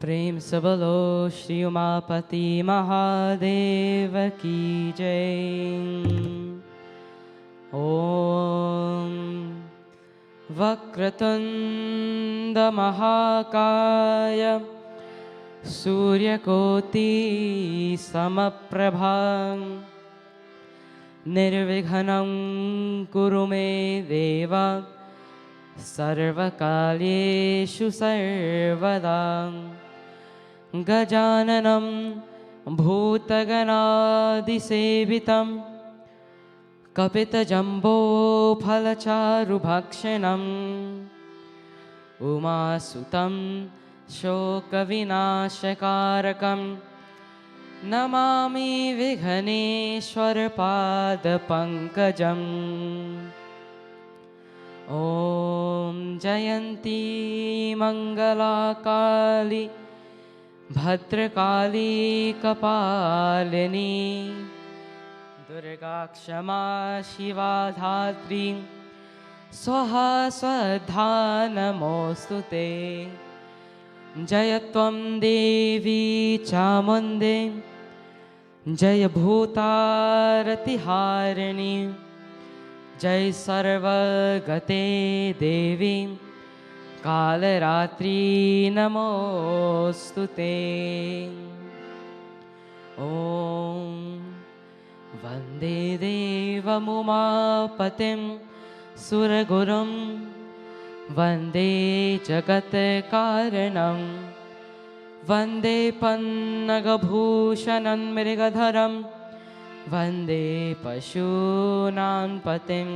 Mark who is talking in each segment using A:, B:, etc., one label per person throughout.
A: प्रेम से बोलो श्री उमापति महादेव की जय। ओम वक्रतुंड महाकाय सूर्यकोटि समप्रभा निर्विघ्नं कुरु मे देव सर्वकार्येषु सर्वदा। गजाननं भूतगणादिसेवितं कपितजम्बोफलचारुभक्षणम् उमासुतं शोकविनाशकारकं नमामि विघ्नेश्वरपादपङ्कजम्। ॐ जयन्ती मङ्गलाकाली भद्रकाली कपालिनी दुर्गा क्षमा शिवा धात्री स्वाहा स्वधा नमोऽस्तु ते। जय त्वं देवी चामुण्डे जय भूतारतिहारिणी जय सर्वगते देवी कालरात्रि नमोऽस्तु ते। ॐ वन्दे देवमुमापतिं सुरगुरुं वन्दे जगत्कारणं वन्दे पन्नगभूषणं मृगधरं वन्दे पशूनां पतिं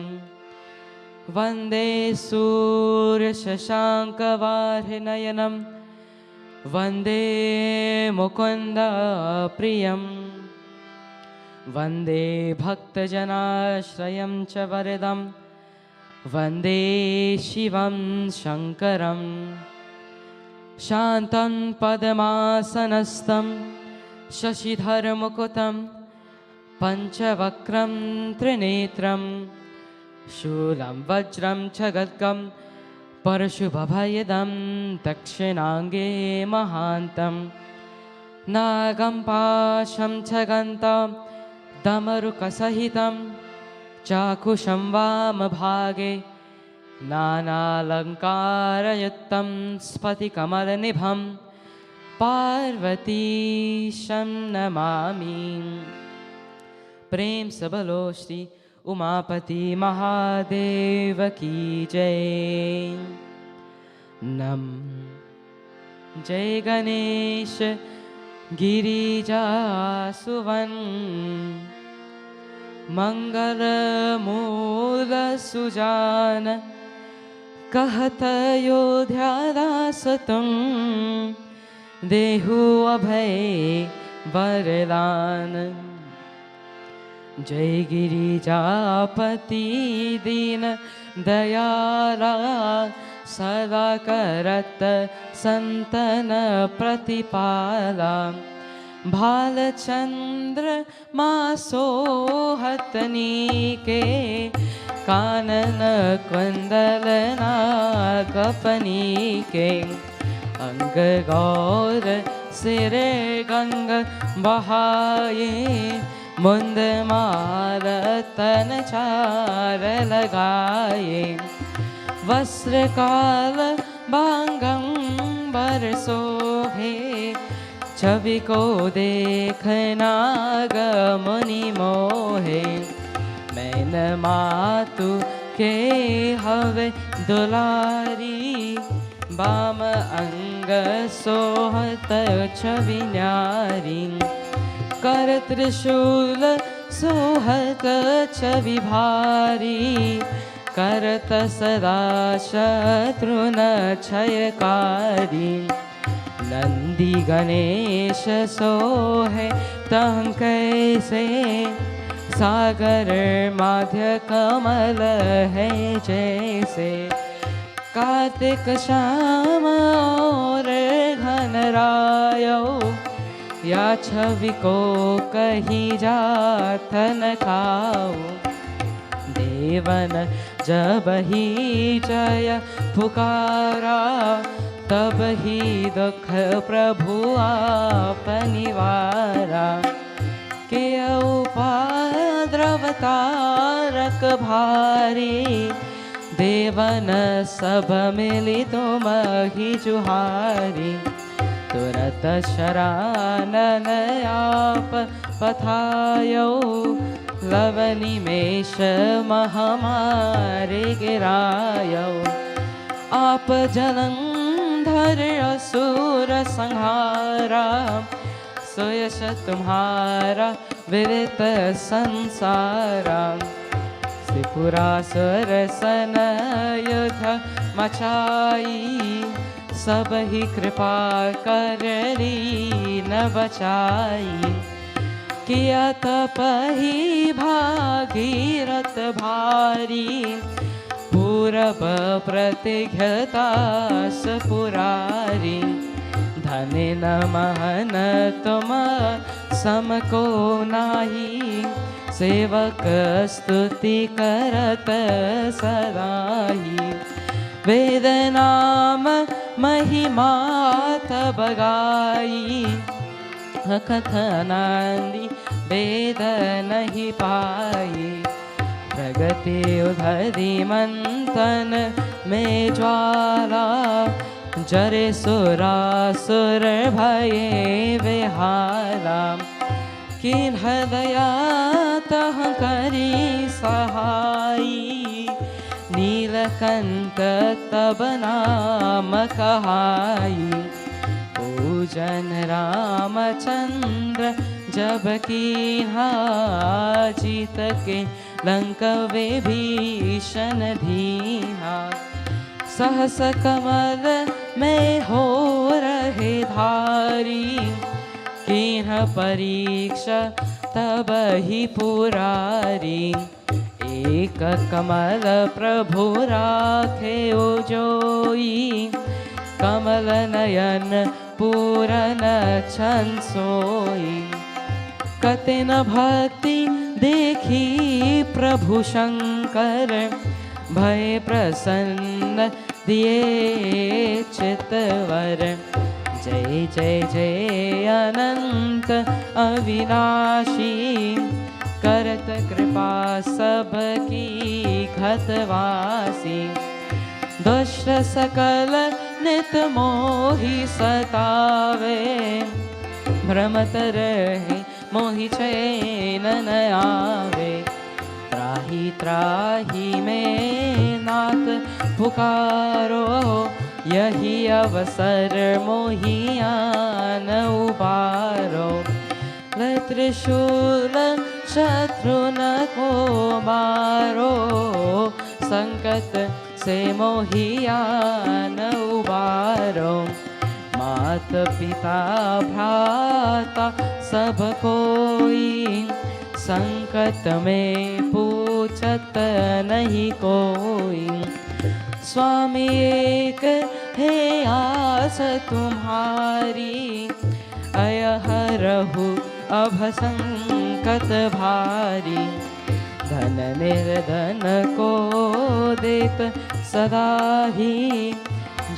A: वन्दे सूर्यशशाङ्कवारिनयनं वन्दे मुकुन्दप्रियं वन्दे भक्तजनाश्रयं च वरदं वन्दे शिवं शङ्करं शान्तं पद्मासनस्थं शशिधरमुकुटं पञ्चवक्त्रं त्रिनेत्रं शूलं वज्रं च खड्गं परशुभभयदं दक्षिणाङ्गे महान्तं नागं पाशं च गन्तं दमरुकसहितं चाकुशं वामभागे नानालङ्कारयुक्तं स्फटिकमलनिभं पार्वतीशं नमामि। प्रेम से बोलो श्री उमापति महादेव की जय। नम जय गणेश गिरिजासुवन मंगल मूल सुजान कहत अयोध्यादास तुम देहु अभय वरदान। जय गिरिजापति दीन दयाला सदा करत संतन प्रतिपाला भालचंद्र मासोहतनी के कानन कुंडल नागपनी के अंग गौर सिरे गंग बहाये मुंद माल तन चार लगाए वस्त्र काल बांगंबर सोहे छवि को देखना गमुनि मोहे। मैन मातु के हवे दुलारी बाम अंग सोहत छवि न्यारी कर त्रिशूल सोहत छवि भारी करत सदा शत्रुन क्षयकारी। नंदी गणेश सोहे तह कैसे सागर माध्य कमल है जैसे कार्तिक श्याम और घनरायो या छवि को कहीं जात न खाओ। देवन जब ही जय पुकारा तब ही दुख प्रभु आप निवारा। के उपद्रव तारक भारी, देवन सब मिली तुम ही जुहारी। तुरत शरणन आप पठायो, लवनिमेष महामारी गिरायो। आप जलंधर असुर संहारा, सुयश तुम्हारा विदित संसारा। त्रिपुरासुर सन युद्ध मचाई, सब ही कृपा कर लीन बचाई। किया तपहि भागीरथ भारी, पूरब प्रतिघ्यतास पुरारी। धने न महन तुम सम को नाही, सेवक स्तुति करत सदाही। वेद नाम महिमा तब गाई, कथनादि वेद नहीं पाई। प्रगति उधरी मंथन में ज्वाला, जरे सुरासुर भये विहाला। किन्ह दया तह करी सहाई, नीलकंठ तब नाम कहाई। पूजन रामचंद्र जब कीन्हा, जीत के लंक विभीषण धीहा। सहस कमल में हो रहे धारी, कीन्ह परीक्षा तब ही पुरारी। एक कमल प्रभु राखे उजोई, कमल नयन पूरन छन सोई। कतिन भक्ति देखी प्रभु शंकर, भय प्रसन्न दिए चितवर। जय जय जय अनंत अविनाशी, करत कृपा सबकी घतवासी। दुष्ट सकल नित मोहि सतावे, भ्रमत रहे मोहि चैन न आवे। त्राहि त्राहि में नाथ पुकारो, यही अवसर मोहियान उबारो। त्रिशूल शत्रु न को मारो, संकट से मोहियान उबारो। मात पिता भ्राता सब कोई, संकट में पूछत नहीं कोई। स्वामी एक है आस तुम्हारी, अयहरहु अभ संकट भारी। धन निर्धन को देत सदा ही,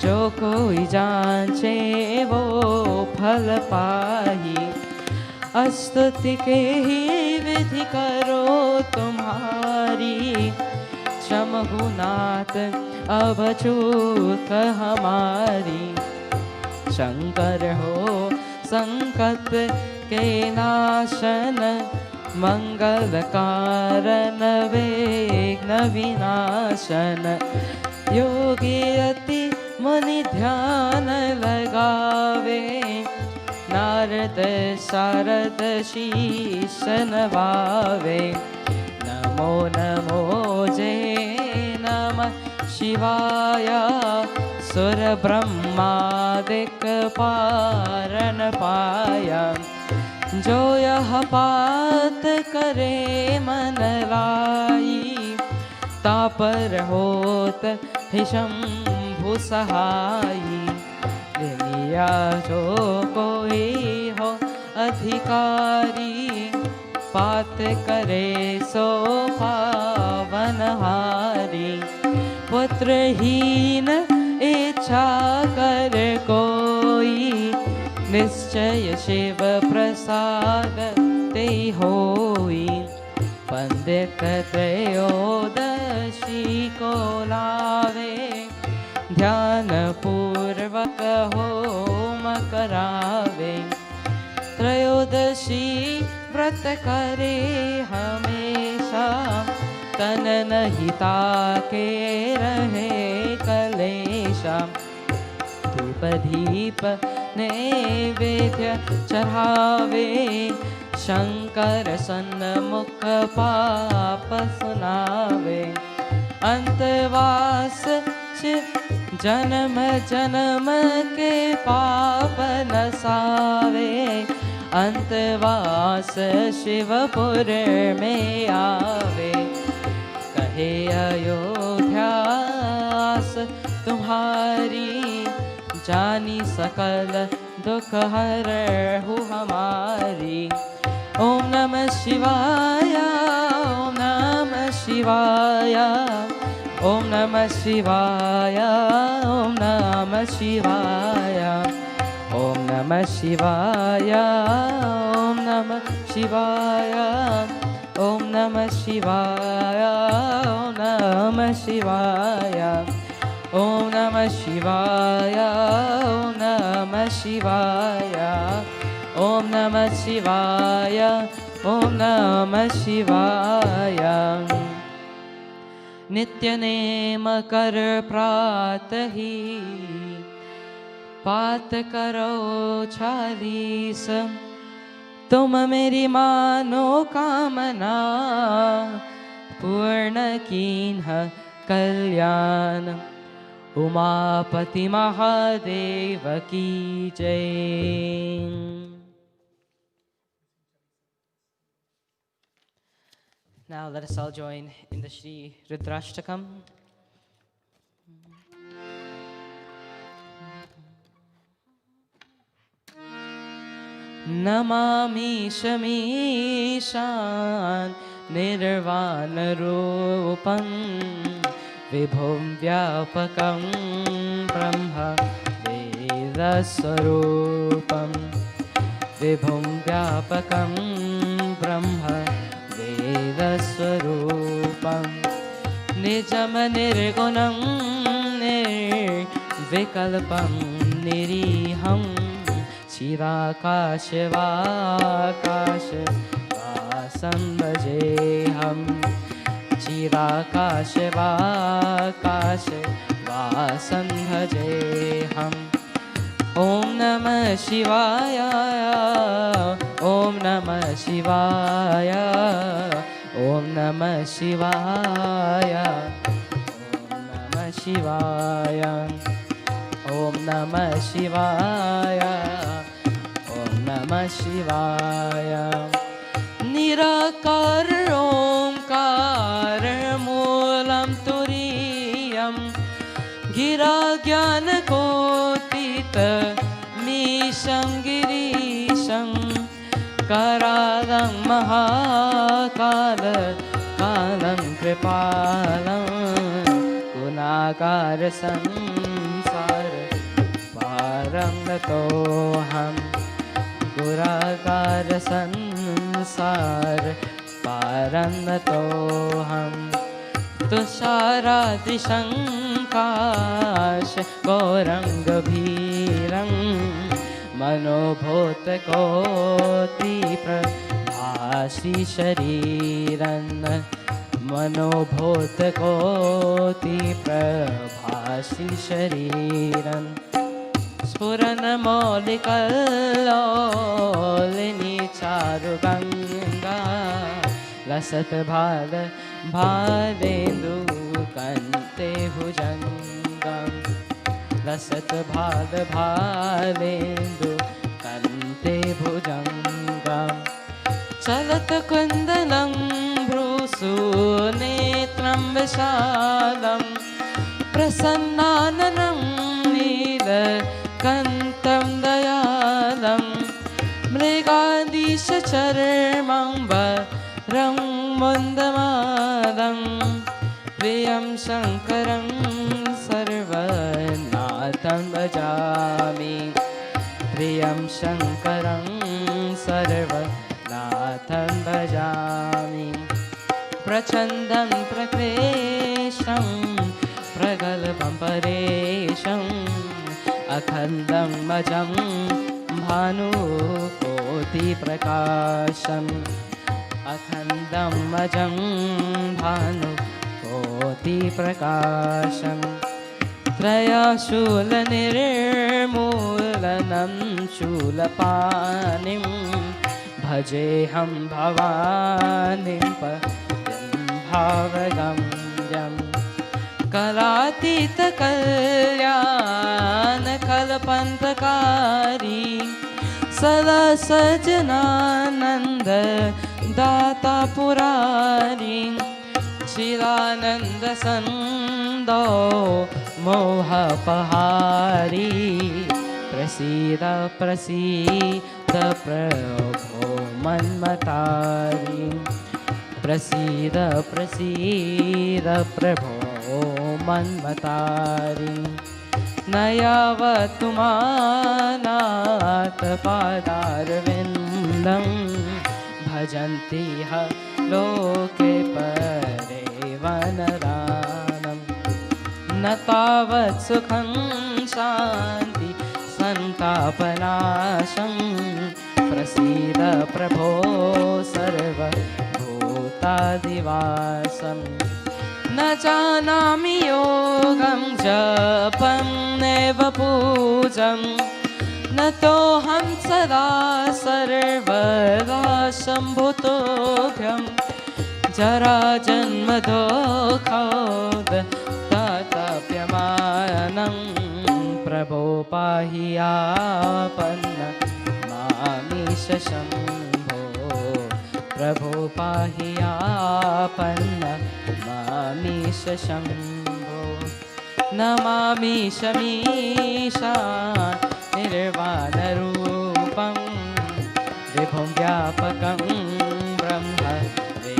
A: जो कोई जांचे वो फल पाही। स्तुति के ही विधि करो तुम्हारी, क्षमहु नाथ अब चूक हमारी। शंकर हो संकट के नाशन, मंगल कारण विघ्न विनाशन। योगी अति मुनि ध्यान लगावे, नारद शारद शीश नवावे। नमो नमो जय नमः शिवाय, सुर ब्रह्मादिक पारन पाया। जो यह पात करे मन लाई, तापर होत ही शंभु सहाई। लिया जो कोई हो अधिकारी, पात करे सो पावन हारी। पुत्रहीन इच्छा कर कोई, निश्चय शिव प्रसाद ते होई। पंडित त्रयोदशी को लावे, ध्यान पूर्वक होम करावे। त्रयोदशी व्रत करे हमेशा, तन नहीं ताके रहे कलेशा। धूप दीप नैवेद्य चढ़ावे, शंकर सन्मुख पाप सुनावे। अंतवास जन्म जन्म के पाप नसावे, अंतवास शिवपुर में आवे। कहे अयोध्यास तुम्हारी, जानी सकल दुख हरहु हमारी। ओम नमः शिवाय, ओम नमः शिवाय, ओम नमः शिवाय, ओम नमः शिवाय, ओम नमः शिवाय, ओम नमः शिवाय, ओम नमः शिवाय, ओम नमः शिवाय, ओम नमः शिवाय, ओम नमः शिवाय, ओम नमः शिवाय, ओम नमः शिवाय। नित्य नेम कर प्रातहि, पात करो 40। तुम मेरी मानो कामना, पूर्ण कीन्ह कल्याण। उमापति महादेव की जय। Now let us all join in the Shri Rudrashtakam. Namami Shamishan Nirvana Rupam, Vibhum Vyapakam Brahma Veda Sarupam, Vibhum Vyapakam Brahma Veda Sarupam, Nijam Nirgunam Nirvikalpam Niriham, Chirakash Vakash Vasam Bhajeham, Chirakash Vakash Vasam Bhajeham. Om Namah Shivaya, Om Namah Shivaya, Om Namah Shivaya, Om Namah Shivaya, Om Namah Shivaya, Om Namah Shivaya. Nirakar Omkar Moolam Turiyam, Gira Jnana Kotita Misham Girisham, Karadam Mahakala Kalam Kripalam, Gunakar Samsar Param Natoham, Gurakar Sansar Param Natoham. Thushara त्रिशंकाश Gaurang भीरं, मनोभूत कोटि प्रभासी शरीरं, मनोभूत कोटि प्रभासी शरीरं। स्फुरन मौलिकल्लोलिनी चारुगंगा, लसत भाल भालेन्दु कंते भुजंगम, लसत भाल भालेन्दु कंते भुजंगम। चलत कुंदलं भ्रूसु नेत्रं विशालं, प्रसन्नाननं नीलकण्ठं दयालं, मृगाधीश चर्मं वरं मुन्दमालं, प्रियं शङ्करं सर्वनाथं भजामि प्रियं शङ्करं सर्वनाथं भजामि प्रचण्डं प्रक्लेशं प्रगल्भं परेशम् अखण्डं मजं भानुकोटिप्रकाशम् अखण्डं मजं भानुकोटिप्रकाशम् त्रयशूलनिर्मूलनं शूलपाणिं भजेऽहं भवानीं पतिं भावगम्यम् कलातीतकल्याणकल्पन्तकारी सदसजनानन्द दाता पुरारी चिदानन्दसन्दो मोहपहारी प्रसीद प्रसीद प्रभो मन्मतारी प्रसीद प्रसीद प्रभो मन्मतारी न यावत् मानाथपादारविन्दं भजन्ति ह लोके परे वनदानं न तावत् सुखं शान्ति सन्तापनाशं प्रसीद प्रभो सर्वभूतादिवासम् न जानामि योगं जपं नैव पूजं न तोऽहं सदा सर्वदा शम्भुतोऽभ्यं जराजन्मदुःखोदताप्यमानं प्रभो पाहि आपन्न मामीश शम्भो प्रभो पाहि आपन्न मामीश शम्भो नमामि शमीशा निर्वाणरूपं विभुं व्यापकं ब्रह्म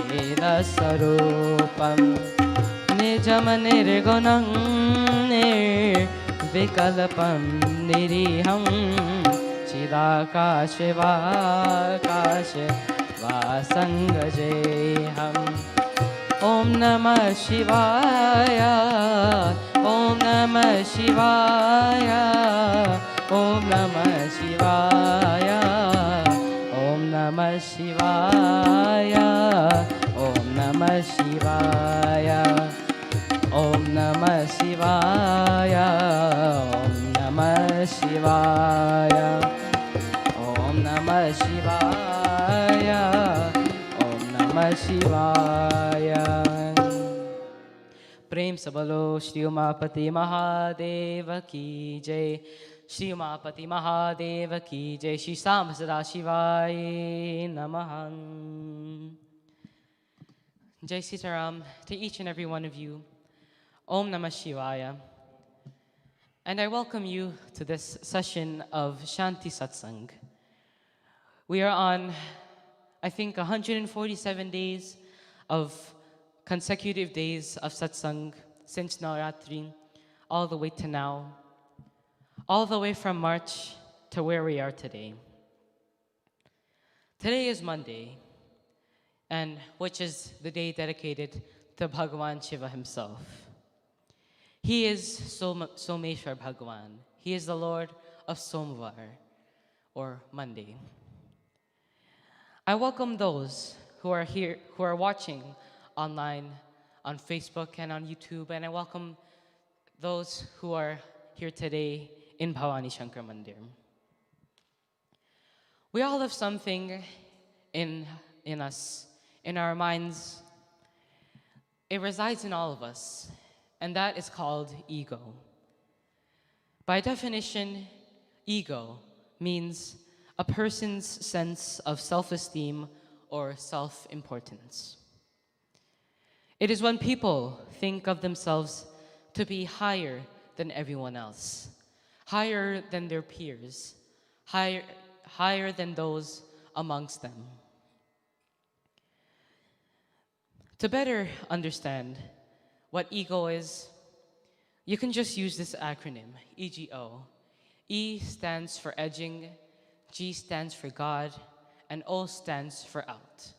A: वेदस्वरूपं निजं निर्गुणं निर्विकल्पं निरीहं चिदाकाशवाकाशे वासङ्गजेऽहम् ॐ नमः शिवाय ॐ नमः शिवाय ॐ नमः शिवाय ॐ नमः शिवाय ॐ नमः शिवाय ॐ नमः शिवाय ॐ नमः शिवाय ॐ नमः शिवाय ॐ नमः शिवाय। प्रेम से बोलो श्री उमापति महादेव की जय। श्री उमापति महादेव की जय। श्री सांब सदा शिवाय नमः। Jai Sitaram to each and every one of you. Om Namah Shivaya. And I welcome you to this session of Shanti Satsangh. We are on, I think, 147 days of consecutive days of Satsang since Navratri, all the way to now, all the way from March to where we are today. Today is Monday, and which is the day dedicated to Bhagavan Shiva himself. He is Someshwar Bhagavan. He is the Lord of Somvar, or Monday. I welcome those who are here, who are watching online on Facebook and on YouTube, and I welcome those who are here today in Bhavani Shankar Mandir. We all have something in us, in our minds. It resides in all of us, and that is called ego. By definition, ego means a person's sense of self-esteem or self-importance. It is when people think of themselves to be higher than everyone else, higher than their peers, higher than those amongst them. To better understand what ego is, you can just use this acronym, EGO. E stands for edging, G stands for God, and O stands for out.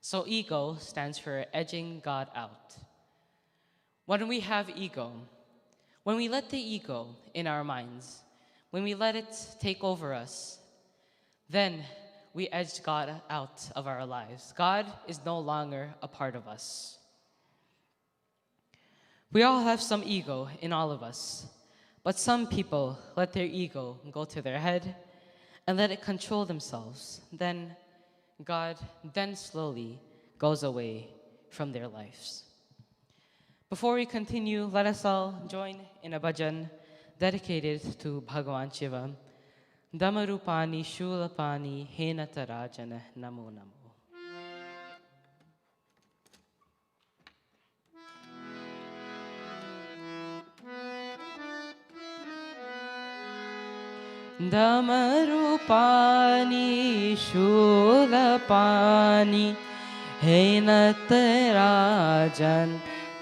A: So ego stands for edging God out. When we have ego, when we let the ego in our minds, when we let it take over us, then we edge God out of our lives. God is no longer a part of us. We all have some ego in all of us, but some people let their ego go to their head and let it control themselves. Then God slowly goes away from their lives. Before we continue, let us all join in a bhajan dedicated to Bhagavan Shiva. Dhamarupani Shulapani Henatarajana Namo Namo. Dhamarupani Shulapani Henatrajan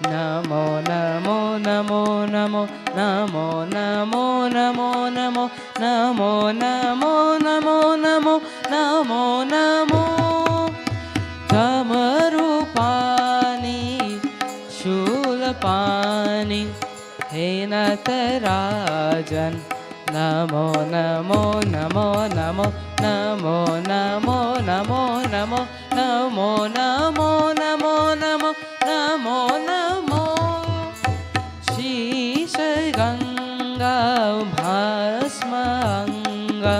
A: Namo Namo Namo Namo Namo Namo Namo Namo Namo Namo Namo Namo Namo Namo Dhamarupani Shulapani Henatrajan Namo Namo Namo Namo Namo Namo Namo Namo Namo Namo Namo Namo Namo Namo Shisha Ganga Bhasma Anga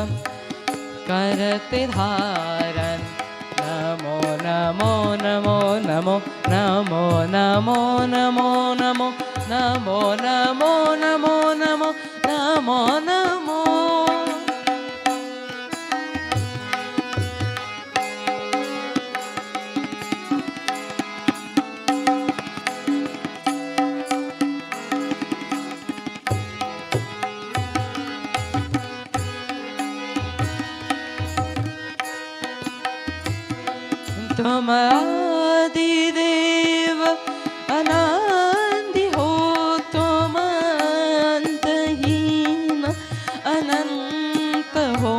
A: Karate Dharan Namo Namo Namo Namo Namo Namo Namo Namo Namo Namo Namo Namo Namo Namo तुम आदिदेव अनादि हो तुम अंतहीन अनंत हो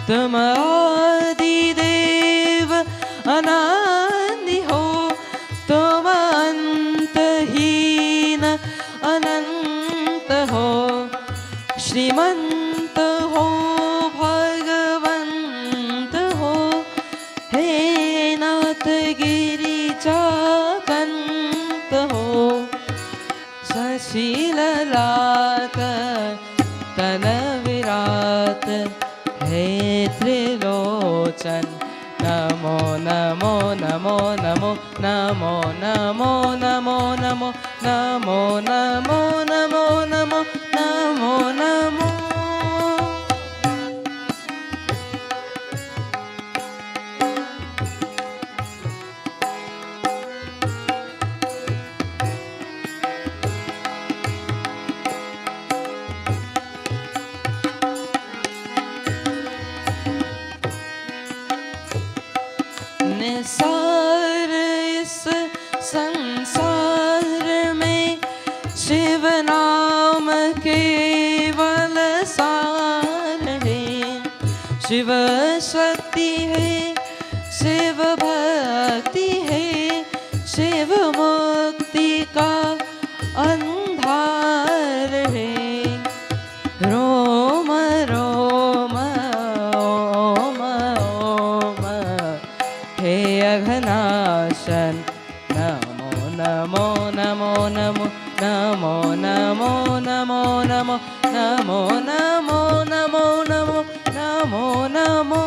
A: तुम आदिदेव अनादि हो तुम अंतहीन अनंत हो श्रीमंत हो भगवंत हो हे नाथ गिरिजाकंत हो शशिललाट तन विराट हे त्रिलोचन नमो नमो नमो नमो नमो नमो नमो नमो नमो नमो नमो नमो नमो नमो निसार इस संसार में शिव नाम केवल सार है शिव शक्ति है शिव भक्ति है शिव मुक्ति का अंधार है रोम रोम ओम ओम हे अघनाशन नमो नमो नमो नमो नमो नमो नमो नमो नमो नमो नमो नमो नमो नमो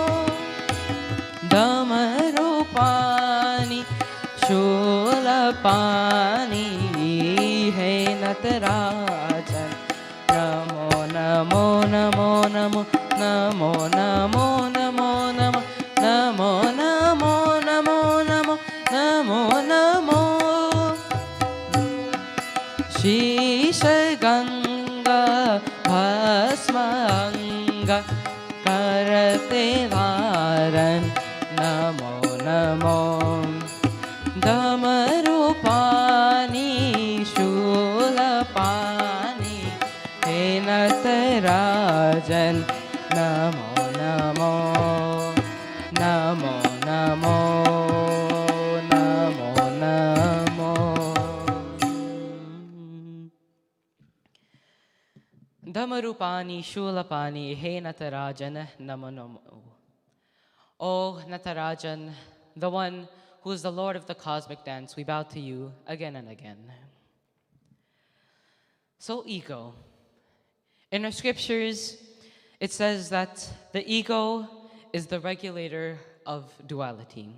A: धमरूपानि शूलपानि हे नटराजन नमो नमो नमो नमो नमो नमो नमो नमो नमो नमो नमो नमो नमो नमो शीश गंगा भस्म अंग करते धारण नमो नमो धमरूपानि शूलपानि हे Natarajan. Namo Namo, Namo Namo, Namo Namo. Dhamarupani Shulapani He Natarajan Namo Namo. O Natarajan, the one who is the Lord of the cosmic dance, we bow to you again and again. So ego. In our scriptures, it says that the ego is the regulator of duality.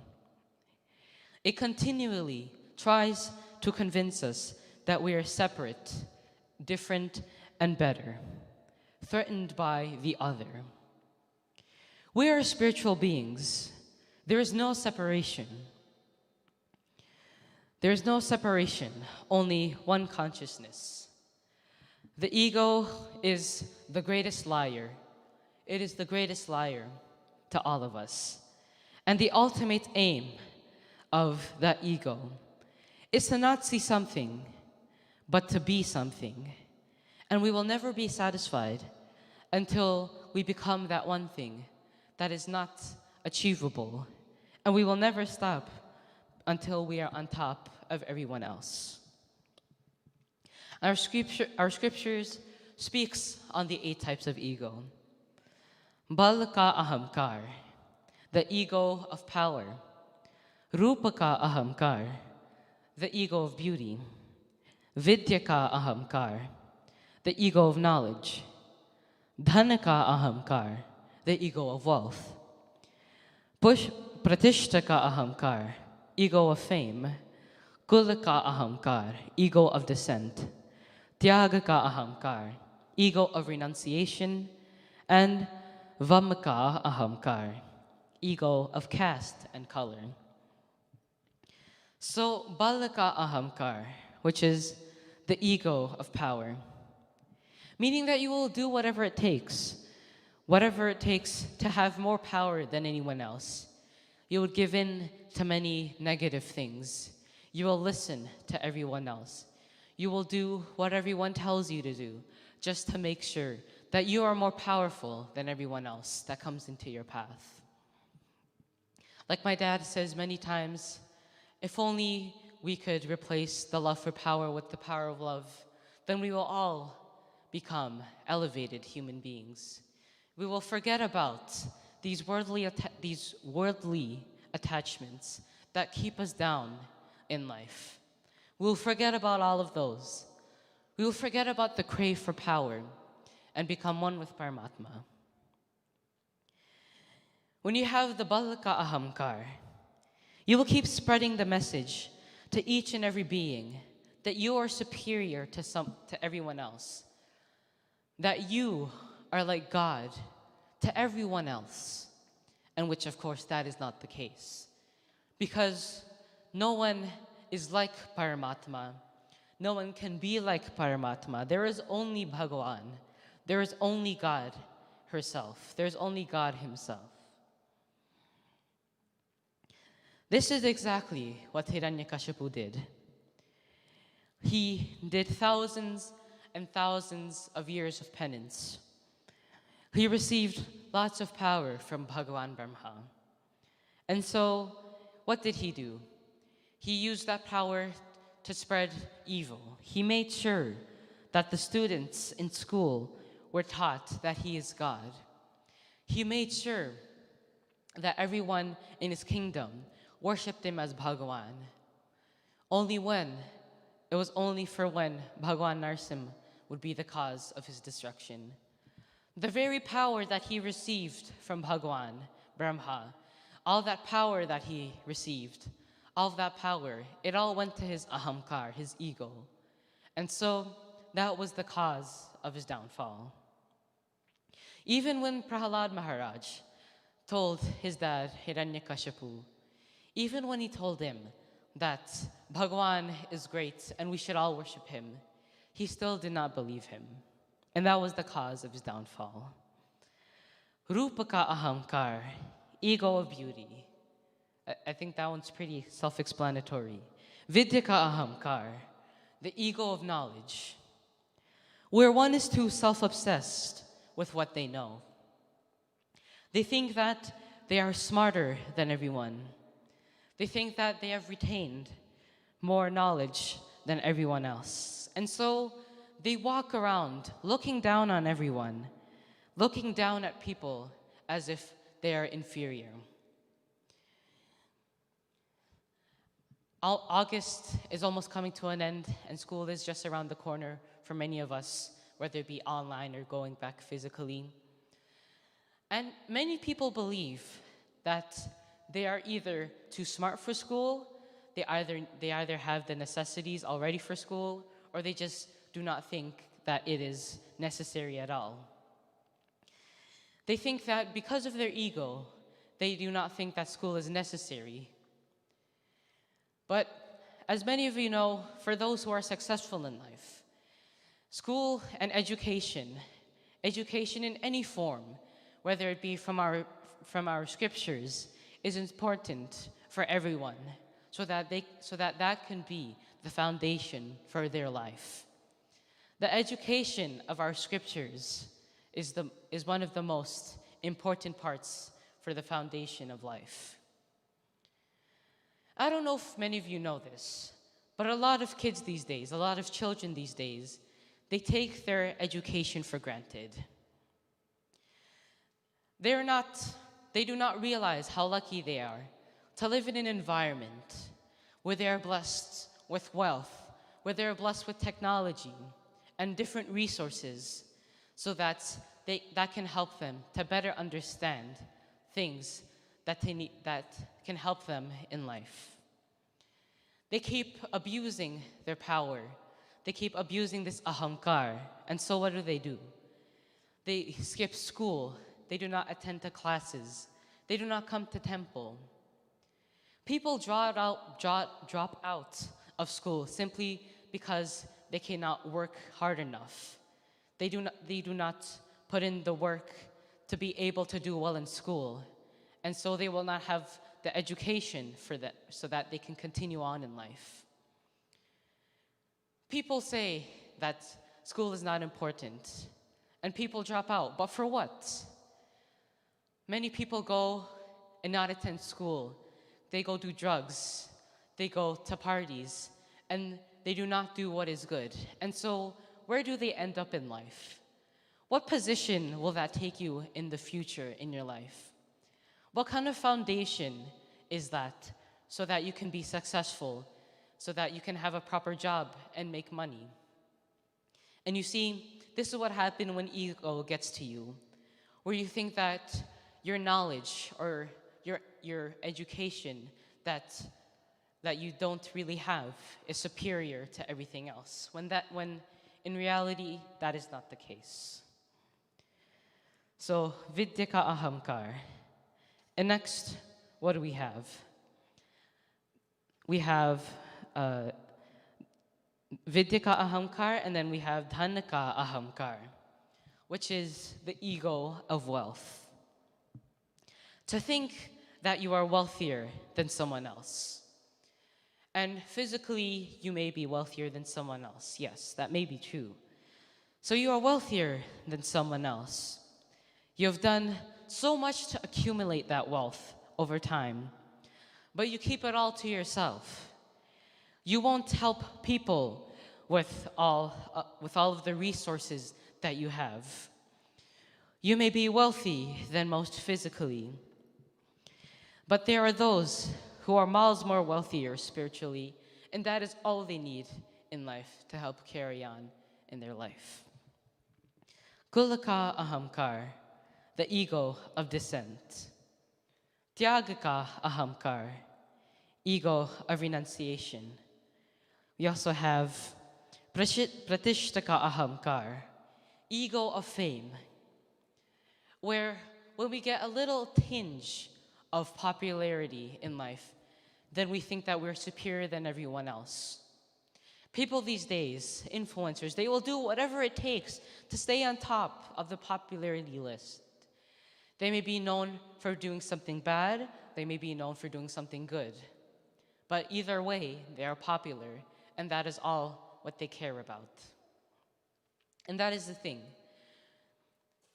A: It continually tries to convince us that we are separate, different, and better, threatened by the other. We are spiritual beings. There is no separation. There is no separation, only one consciousness. The ego is the greatest liar. It is the greatest liar to all of us. And the ultimate aim of that ego is to not see something, but to be something. And we will never be satisfied until we become that one thing that is not achievable. And we will never stop until we are on top of everyone else. Our scriptures speaks on the 8 types of ego. Bal ka ahamkar, the ego of power. Rupa ka ahamkar, the ego of beauty. Vidya ka ahamkar, the ego of knowledge. Dhana ka ahamkar, the ego of wealth. Pratishta ka ahamkar, ego of fame. Kula ka ahamkar, ego of descent. Tyaga ka ahamkar, ego of renunciation. And Vamaka ahamkar, ego of caste and color. So Balaka ahamkar, which is the ego of power, meaning that you will do whatever it takes to have more power than anyone else. You will give in to many negative things. You will listen to everyone else. You will do what everyone tells you to do just to make sure that you are more powerful than everyone else that comes into your path. Like my dad says many times, if only we could replace the love for power with the power of love, then we will all become elevated human beings. We will forget about these worldly attachments that keep us down in life. We will forget about all of those. We will forget about the crave for power and become one with Paramatma. When you have the Balaka Ahamkar, you will keep spreading the message to each and every being that you are superior to everyone else, that you are like God to everyone else, and which of course that is not the case, because no one is like Paramatma. No one can be like Paramatma. There is only Bhagawan. There is only God herself. There is only God himself. This is exactly what Hiranyakashipu did. He did thousands and thousands of years of penance. He received lots of power from Bhagawan Brahma. And so, what did he do? He used that power to spread evil. He made sure that the students in school were taught that he is God. He made sure that everyone in his kingdom worshipped him as Bhagawan. It was only for when Bhagawan Narsim would be the cause of his destruction. The very power that he received from Bhagawan Brahma, all that power that he received, all of that power, it all went to his ahamkar, his ego. And so that was the cause of his downfall. Even when Prahalad Maharaj told his dad, Hiranyakashipu, even when he told him that Bhagawan is great and we should all worship him, he still did not believe him. And that was the cause of his downfall. Rupaka ahamkar, ego of beauty. I think that one's pretty self-explanatory. Vidyaka ahamkar, the ego of knowledge. where one is too self-obsessed with what they know. They think that they are smarter than everyone. They think that they have retained more knowledge than everyone else. And so they walk around looking down on everyone, looking down at people as if they are inferior. August is almost coming to an end, and school is just around the corner for many of us, whether it be online or going back physically. And many people believe that they are either too smart for school, they either have the necessities already for school, or they just do not think that it is necessary at all. They think that because of their ego, they do not think that school is necessary. But as many of you know, for those who are successful in life, school and education in any form, whether it be from our scriptures, is important for everyone, so that can be the foundation for their life. The education of our scriptures is one of the most important parts for the foundation of life. I don't know if many of you know this, but a lot of kids these days, a lot of children these days, they take their education for granted. They do not realize how lucky they are to live in an environment where they are blessed with wealth, where they are blessed with technology and different resources, so that can help them to better understand things that can help them in life. They keep abusing their power. They keep abusing this ahamkar. And so what do? They skip school. They do not attend to classes. They do not come to temple. People drop out of school simply because they cannot work hard enough. They do not put in the work to be able to do well in school. And so they will not have the education for that, so that they can continue on in life. People say that school is not important, and people drop out, but for what? Many people go and not attend school. They go do drugs, they go to parties, and they do not do what is good. And so where do they end up in life? What position will that take you in the future in your life? What kind of foundation is that, so that you can be successful, so that you can have a proper job and make money? And you see, this is what happens when ego gets to you, where you think that your knowledge or your education that you don't really have is superior to everything else, when in reality that is not the case. So vidya ka ahamkar. And next, what do we have? We have vidya ka ahamkar, and then we have dhan ka ahamkar, which is the ego of wealth. To think that you are wealthier than someone else. And physically, you may be wealthier than someone else. Yes, that may be true. So you are wealthier than someone else. You have done so much to accumulate that wealth over time, but you keep it all to yourself. You won't help people with all of the resources that you have. You may be wealthy than most physically, but there are those who are miles more wealthier spiritually, and that is all they need in life to help carry on in their life. Kulaka ahamkar, the ego of dissent. Tyagaka ahamkar, ego of renunciation. We also have pratishtaka ahamkar, ego of fame, where when we get a little tinge of popularity in life, then we think that we're superior than everyone else. People these days, influencers, they will do whatever it takes to stay on top of the popularity list. They may be known for doing something bad, they may be known for doing something good. But either way, they are popular, and that is all what they care about. And that is the thing.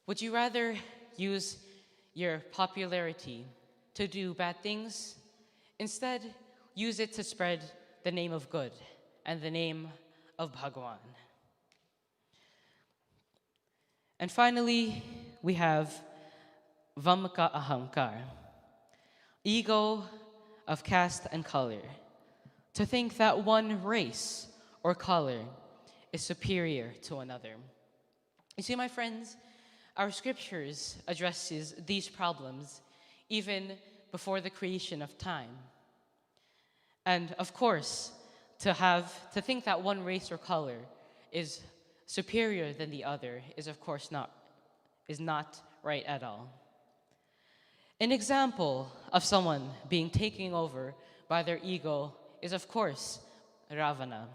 A: Would you rather use your popularity to do bad things? Instead, use it to spread the name of good and the name of Bhagwan. And finally, we have Vamka Ahamkar, ego of caste and color. To think that one race or color is superior to another. You see, my friends, our scriptures addresses these problems even before the creation of time. And of course, to think that one race or color is superior than the other is of course not right at all. An example of someone being taken over by their ego is of course Ravana.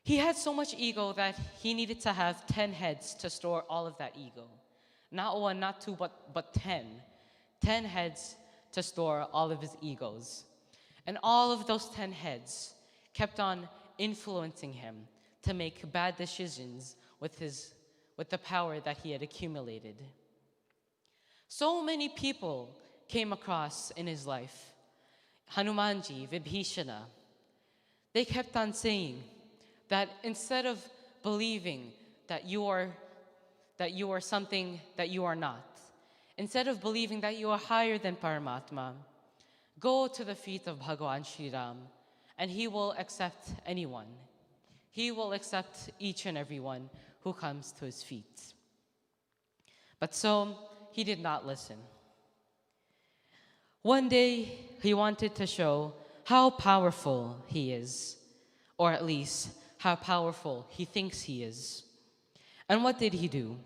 A: He had so much ego that he needed to have 10 heads to store all of that ego. Not one, not two, but 10. 10 heads to store all of his egos. And all of those 10 heads kept on influencing him to make bad decisions with the power that he had accumulated. So many people came across in his life. Hanumanji, Vibhishana. They kept on saying that instead of believing that you are something that you are not, instead of believing that you are higher than Paramatma, go to the feet of Bhagwan Shri Ram and he will accept anyone. He will accept each and everyone who comes to his feet. But so he did not listen. One day he wanted to show how powerful he is, or at least how powerful he thinks he is. And what did he do?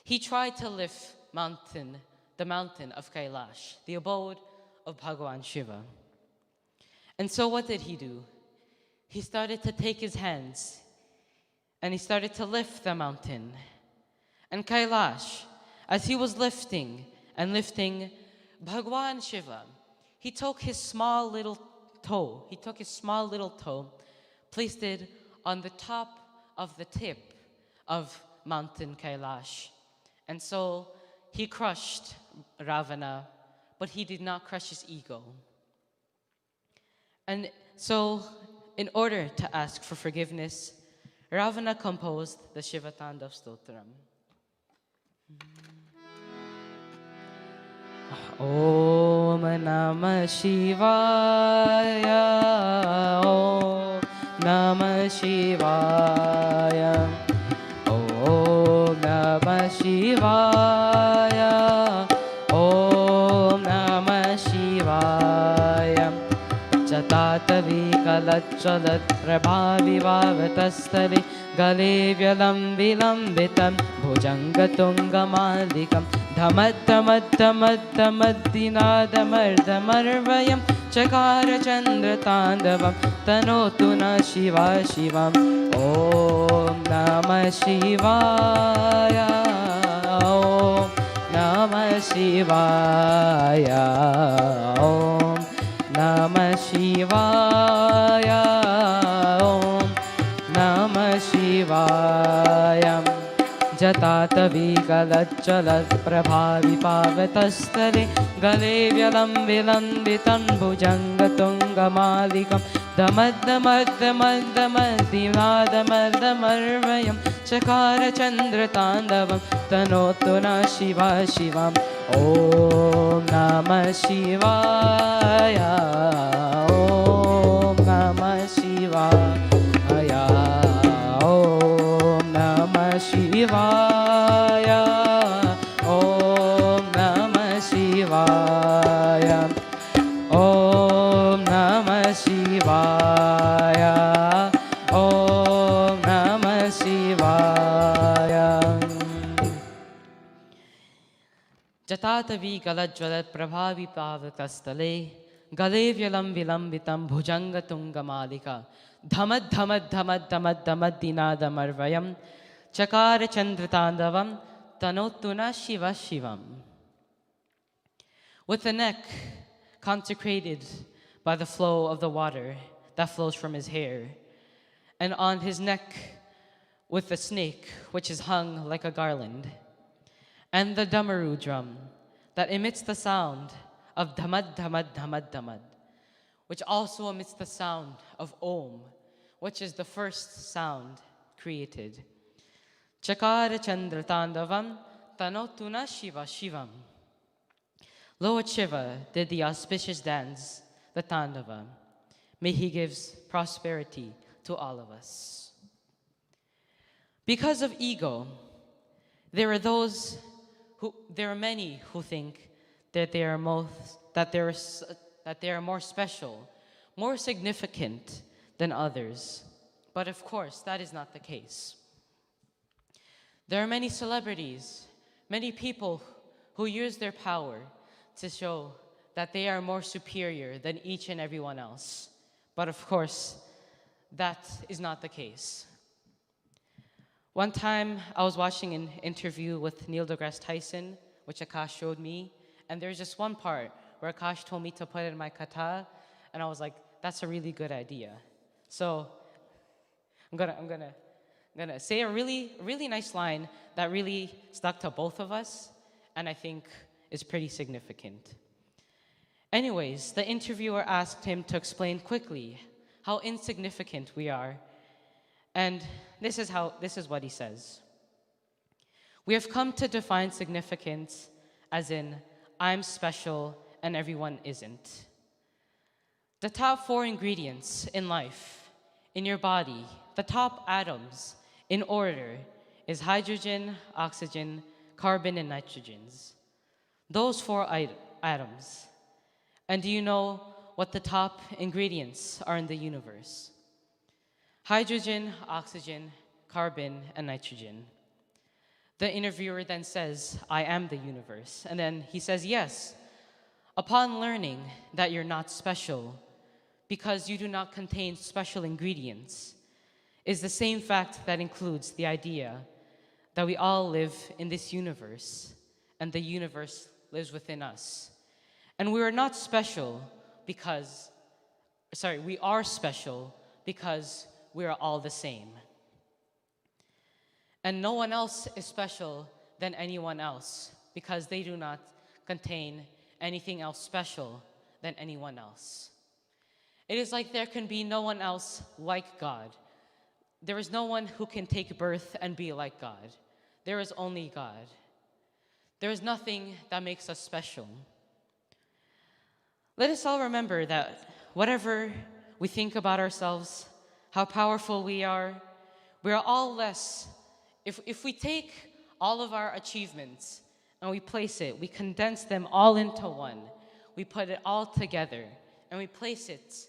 A: He tried to lift the mountain of Kailash, the abode of Bhagwan Shiva. And so what did he do? He started to take his hands and he started to lift the mountain. And Kailash, as he was lifting Bhagwan Shiva, he took his small little toe, placed it on the top of the tip of Mountain Kailash. And so he crushed Ravana, but he did not crush his ego. And so, in order to ask for forgiveness, Ravana composed the Shiva Tandav Stotram. Om Namah Shivaya, Om Namah Shivaya, Om Namah Shivaya, Om Namah Shivaya. Jatatavi kalacchalat prabhavivavastale gale vyalam vilambitam bhujangatungamalikam dhamaddamaddamaddamaddinadamardamarvayam chakara chandra tandavam tanotu na shiva shivam. Om Namah Shivaya, Om Namah Shivaya, Om Namah Shivaya, Om Namah Shivaya. Jatatavi galacchalat prabhavipavastale gale vyalam vilambitam bhujangatungamalikam dhamaddamaddamaddamaddinadamardamarvayam chakara chandra tandavam tanotu na shiva shivam. Om Namah Shivaya, Om Namah Shivaya, Om Namah Shivaya, Om Namah Shivaya, Om Namah Shivaya, Om Namah Shivaya. Jatatavi galajvalat prabhavi pavatastale gale vyalam vilambitam bhujangatungamalika dhamad dhamad dhamad dhamad dhamad dinadamarvayam chakara chandratandavam tanotuna shiva shivam. With the neck consecrated by the flow of the water that flows from his hair, and on his neck with the snake, which is hung like a garland, and the damaru drum that emits the sound of dhamad dhamad dhamad dhamad, which also emits the sound of Om, which is the first sound created. Chakara Chandra Tandavam Tanotuna Shiva Shivam. Lord Shiva did the auspicious dance, the Tandava. May he gives prosperity to all of us. Because of ego, there are many who think that they are more special, more significant than others. But of course, that is not the case. There are many celebrities, many people who use their power to show that they are more superior than each and everyone else. But of course, that is not the case. One time, I was watching an interview with Neil deGrasse Tyson, which Akash showed me, and there's just one part where Akash told me to put in my kata, and I was like, that's a really good idea. So I'm gonna say a really nice line that really stuck to both of us, and I think is pretty significant. Anyways, the interviewer asked him to explain quickly how insignificant we are. And this is what he says. We have come to define significance as in, I'm special and everyone isn't. The top 4 ingredients in life, in your body, the top atoms in order is hydrogen, oxygen, carbon, and nitrogens. Those 4 atoms. And do you know what the top ingredients are in the universe? Hydrogen, oxygen, carbon, and nitrogen. The interviewer then says, I am the universe. And then he says, yes. Upon learning that you're not special because you do not contain special ingredients is the same fact that includes the idea that we all live in this universe and the universe lives within us. And we are not special because, we are special because we are all the same. And no one else is special than anyone else because they do not contain anything else special than anyone else. It is like there can be no one else like God. There is no one who can take birth and be like God. There is only God. There is nothing that makes us special. Let us all remember that whatever we think about ourselves, how powerful we are all less. If we take all of our achievements and we condense them all into one, we put it all together, and we place it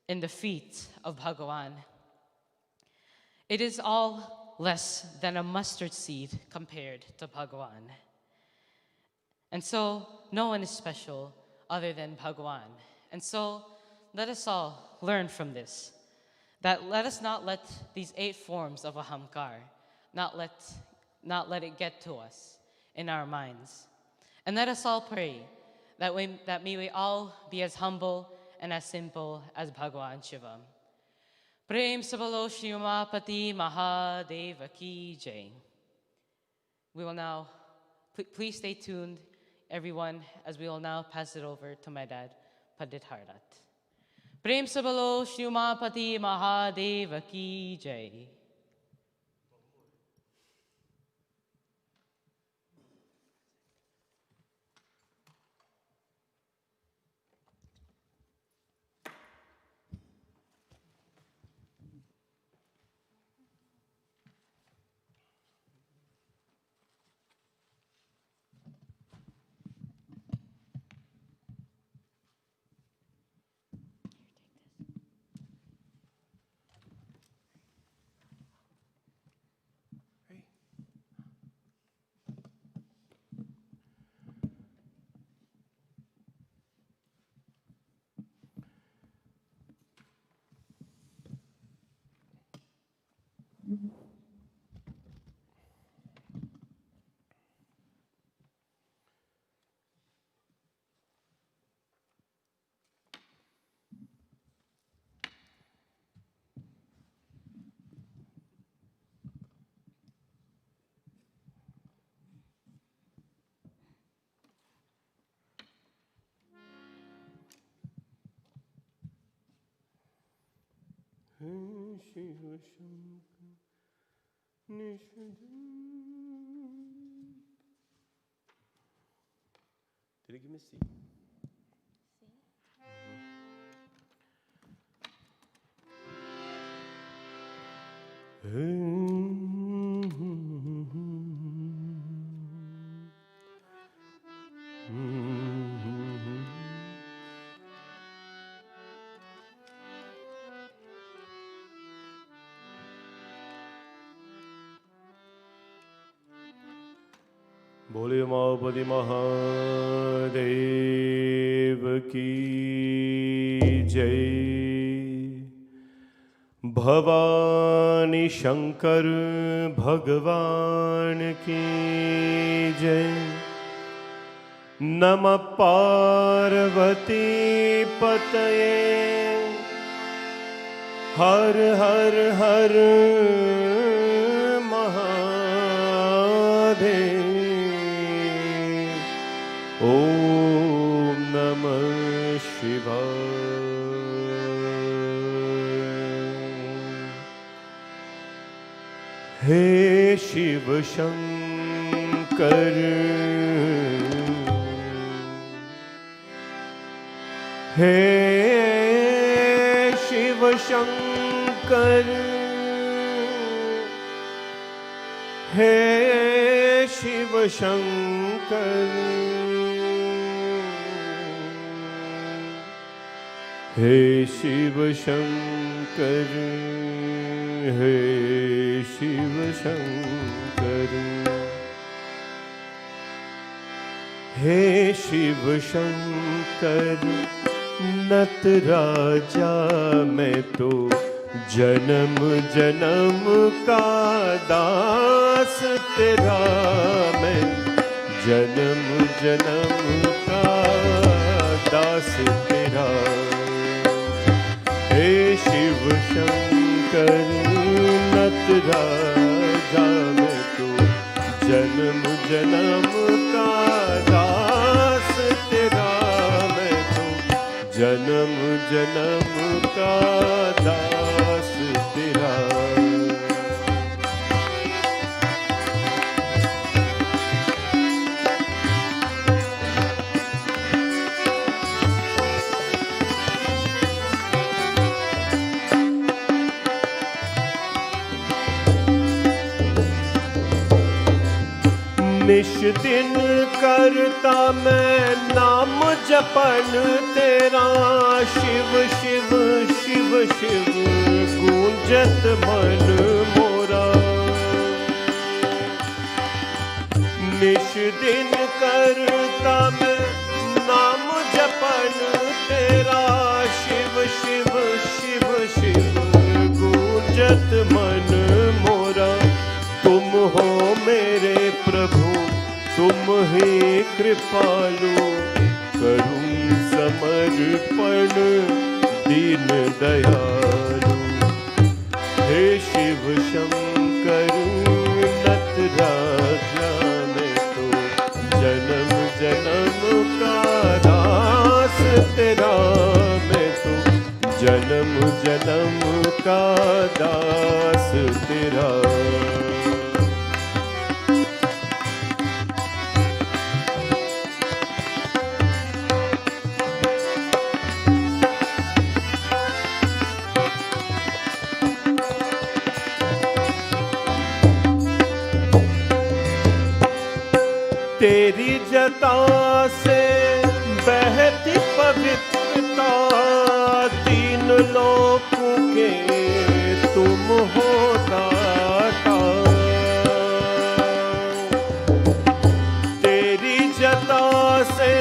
A: in the feet of Bhagawan. It is all less than a mustard seed compared to Bhagawan. And so, no one is special other than Bhagawan. And so, let us all learn from this, that let us not let these 8 forms of ahamkar, not let it get to us in our minds. And let us all pray that may we all be as humble and as simple as Bhagawan Shiva. Prem Sabalo Shri Umapati Mahadeva Ki Jai. We will now, please stay tuned, everyone, as we will now pass it over to my dad, Pandit Hardat. Prem Sabalo Shri Umapati Mahadeva Ki Jai.
B: Did it give me C? बोले उमापति महादेव की जय। भवानी शंकर भगवान की जय। नमः पार्वती पतये हर हर हर महादेव। ओम नमः शिवाय। हे शिव शंकर, हे शिव शंकर, हे शिव शंकर, हे शिव शंकर, हे शिव शंकर, हे शिव शंकर। नत राजा मैं तो जन्म जन्म का दास तेरा, मैं जन्म जन्म का दास तेरा। हे शिव शंकर नत राजा मैं तो जन्म जन्म का दास तेरा, मैं तो जन्म जन्म का दास तेरा। निश दिन करता मैं नाम जपन तेरा, शिव शिव शिव शिव गूंजत मन मोरा। निश दिन करता मैं नाम जपन तेरा, शिव शिव शिव शिव गूंजत मन मोरा। तुम हो मेरे प्रभु तुम ही कृपालु, करूं समर्पण दीन दयालु। हे शिव शंकर नत राजा मैं तो जन्म जन्म का दास तेरा, मैं तो जन्म जन्म का दास तेरा। तेरी जटा से बहती पवित्रता, तीन लोकों के तुम हो दाता। तेरी जटा से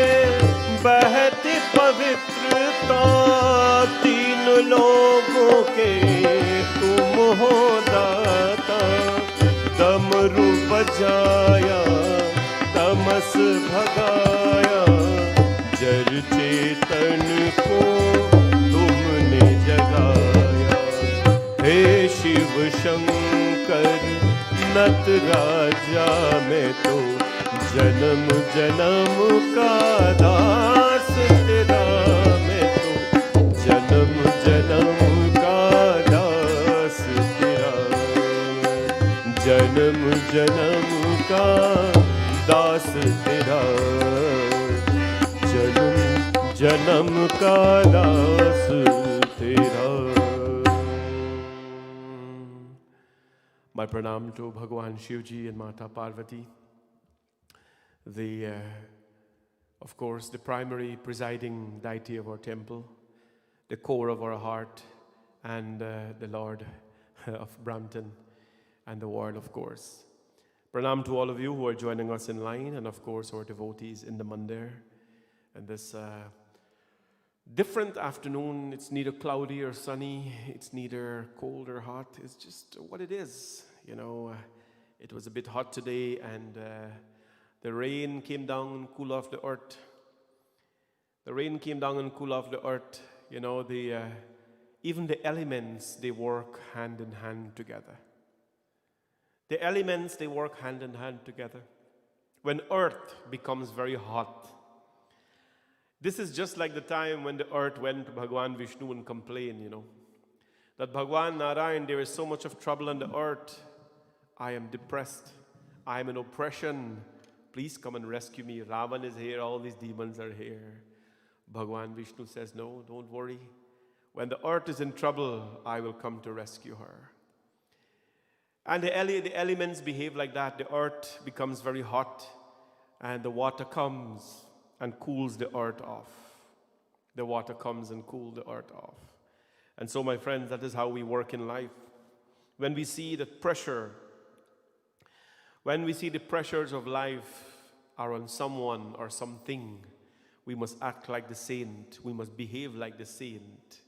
B: बहती पवित्रता, तीन लोकों के तुम हो दाता। डमरू बजाया तमस भगाया, जर चेतन को तुमने जगाया। हे शिव शंकर नत राजा मैं तो जन्म जन्म का दास तेरा, मैं तो जन्म जन्म का दास जन्म का दास तेरा, जन्म जन्म का दास तेरा। My pranam to Bhagwan Shivji and Mata Parvati, of course, the primary presiding deity of our temple, the core of our heart, and the Lord of Brampton and the world, of course. Pranam to all of you who are joining us in line, and of course our devotees in the mandir. And this different afternoon, it's neither cloudy or sunny, it's neither cold or hot, it's just what it is. You know, it was a bit hot today, and the rain came down and cooled off the earth. The rain came down and cooled off the earth. You know, even the elements, they work hand in hand together. The elements, they work hand in hand together. When earth becomes very hot, this is just like the time when the earth went to Bhagwan Vishnu and complained, you know, that Bhagwan Narayan, there is so much of trouble on the earth. I am depressed. I am in oppression. Please come and rescue me. Ravan is here. All these demons are here. Bhagwan Vishnu says, no, don't worry. When the earth is in trouble, I will come to rescue her. And the elements behave like that. The earth becomes very hot, and the water comes and cools the earth off. The water comes and cools the earth off. And so, my friends, that is how we work in life. When we see the pressure, when we see the pressures of life are on someone or something, we must act like the saint. We must behave like the saint.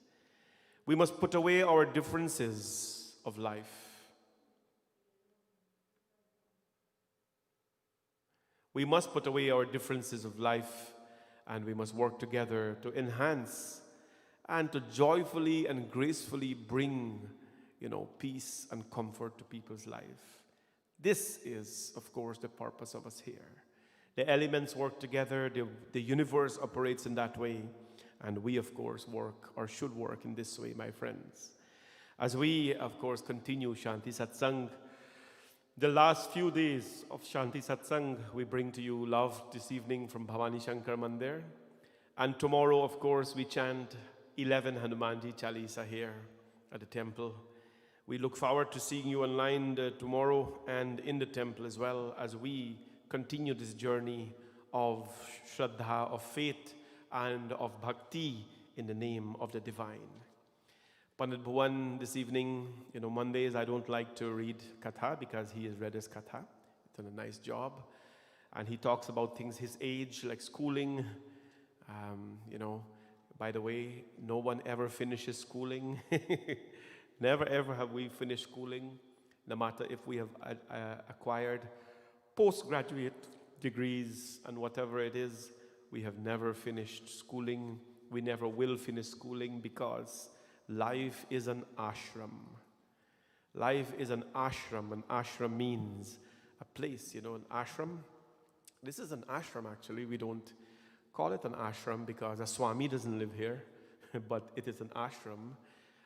B: We must put away our differences of life. We must put away our differences of life, and we must work together to enhance and to joyfully and gracefully bring, peace and comfort to people's life. This is, of course, the purpose of us here. The elements work together, the universe operates in that way, and we, of course, work or should work in this way, my friends. As we, of course, continue Shanti Satsangh, the last few days of Shanti Satsangh, we bring to you love this evening from Bhavani Shankar Mandir. And tomorrow, of course, we chant 11 Hanumanji Chalisa here at the temple. We look forward to seeing you online tomorrow and in the temple as well, as we continue this journey of Shraddha, of faith, and of Bhakti in the name of the divine. Pandit Bhuvan this evening, Mondays I don't like to read Katha because he has read his Katha. He's done a nice job. And he talks about things his age, like schooling. By the way, no one ever finishes schooling. Never ever have we finished schooling, no matter if we have acquired postgraduate degrees and whatever it is. We have never finished schooling. We never will finish schooling because life is an ashram. Life is an ashram. An ashram means a place, an ashram. This is an ashram, actually. We don't call it an ashram because a Swami doesn't live here, but it is an ashram.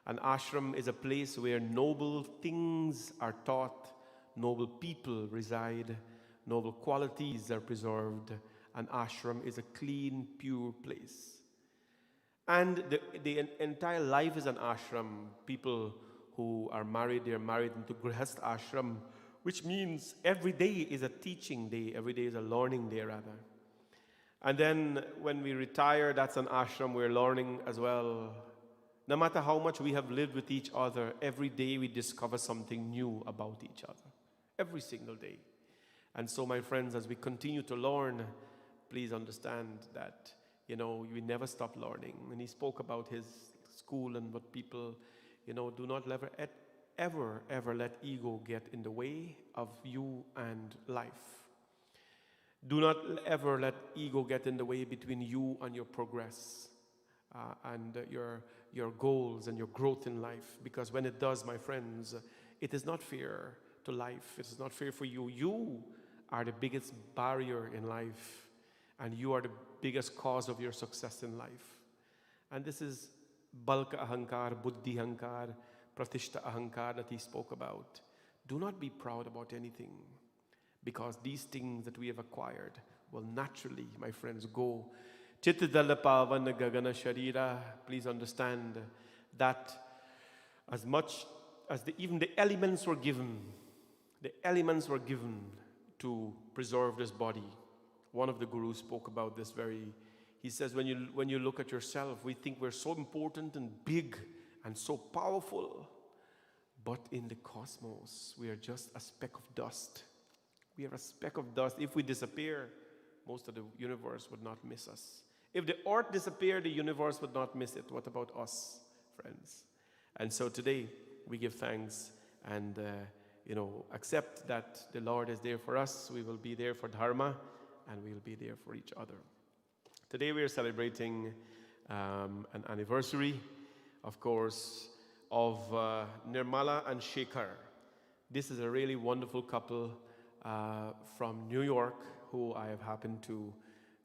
B: An ashram is a place where noble things are taught, noble people reside, noble qualities are preserved. An ashram is a clean, pure place. And the entire life is an ashram. People who are married, they are married into Grihast ashram, which means every day is a teaching day, every day is a learning day, rather. And then when we retire, that's an ashram, we're learning as well. No matter how much we have lived with each other, every day we discover something new about each other. Every single day. And so, my friends, as we continue to learn, please understand that, we never stop learning. And he spoke about his school and what people, do not ever let ego get in the way of you and life. Do not ever let ego get in the way between you and your progress and your goals and your growth in life. Because when it does, my friends, it is not fair to life. It is not fair for you. You are the biggest barrier in life, and you are the biggest cause of your success in life. And this is Balka Ahankar, Buddhi Ahankar, Pratishta Ahankar that he spoke about. Do not be proud about anything, because these things that we have acquired will naturally, my friends, go. Chittadala pavana gagana sharira. Please understand that as much as even the elements were given to preserve this body. One of the gurus spoke about this he says, when you look at yourself, we think we're so important and big and so powerful. But in the cosmos, we are just a speck of dust. We are a speck of dust. If we disappear, most of the universe would not miss us. If the earth disappeared, the universe would not miss it. What about us, friends? And so today, we give thanks and accept that the Lord is there for us. We will be there for Dharma, and we will be there for each other. Today we are celebrating an anniversary, of course, of Nirmala and Shekhar. This is a really wonderful couple from New York who I have happened to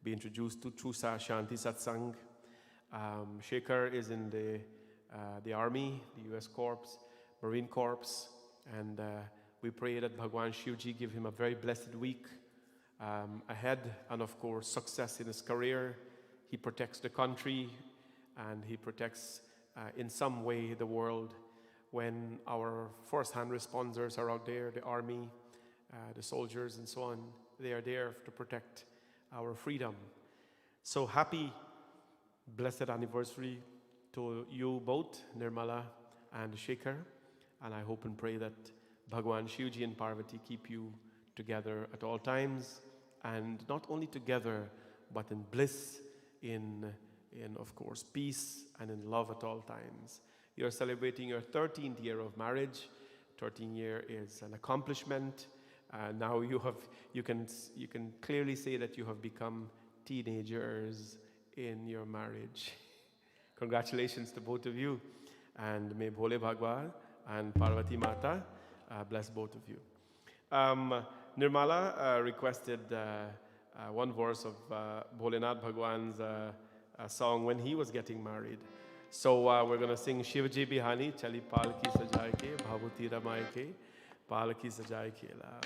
B: be introduced to through Shanti Satsangh. Shekhar is in the Army, the US Corps, Marine Corps, and we pray that Bhagwan Shivji give him a very blessed week ahead, and of course success in his career. He protects the country, and he protects in some way the world. When our first-hand responders are out there, the army, the soldiers and so on, they are there to protect our freedom. So happy, blessed anniversary to you both, Nirmala and Shekhar, and I hope and pray that Bhagwan Shivji and Parvati keep you together at all times, and not only together, but in bliss, in of course peace and in love at all times. You are celebrating your 13th year of marriage. 13 year is an accomplishment. Now you can clearly say that you have become teenagers in your marriage. Congratulations to both of you, and may Bhole Bhagwan and Parvati Mata bless both of you. Nirmala requested one verse of Bholenath Bhagwan's song when he was getting married. So we're going to sing Shivji Bihani, Chali Palki Sajai Ke, Bhavuti Ramai Ke, Palki Sajai Ke La.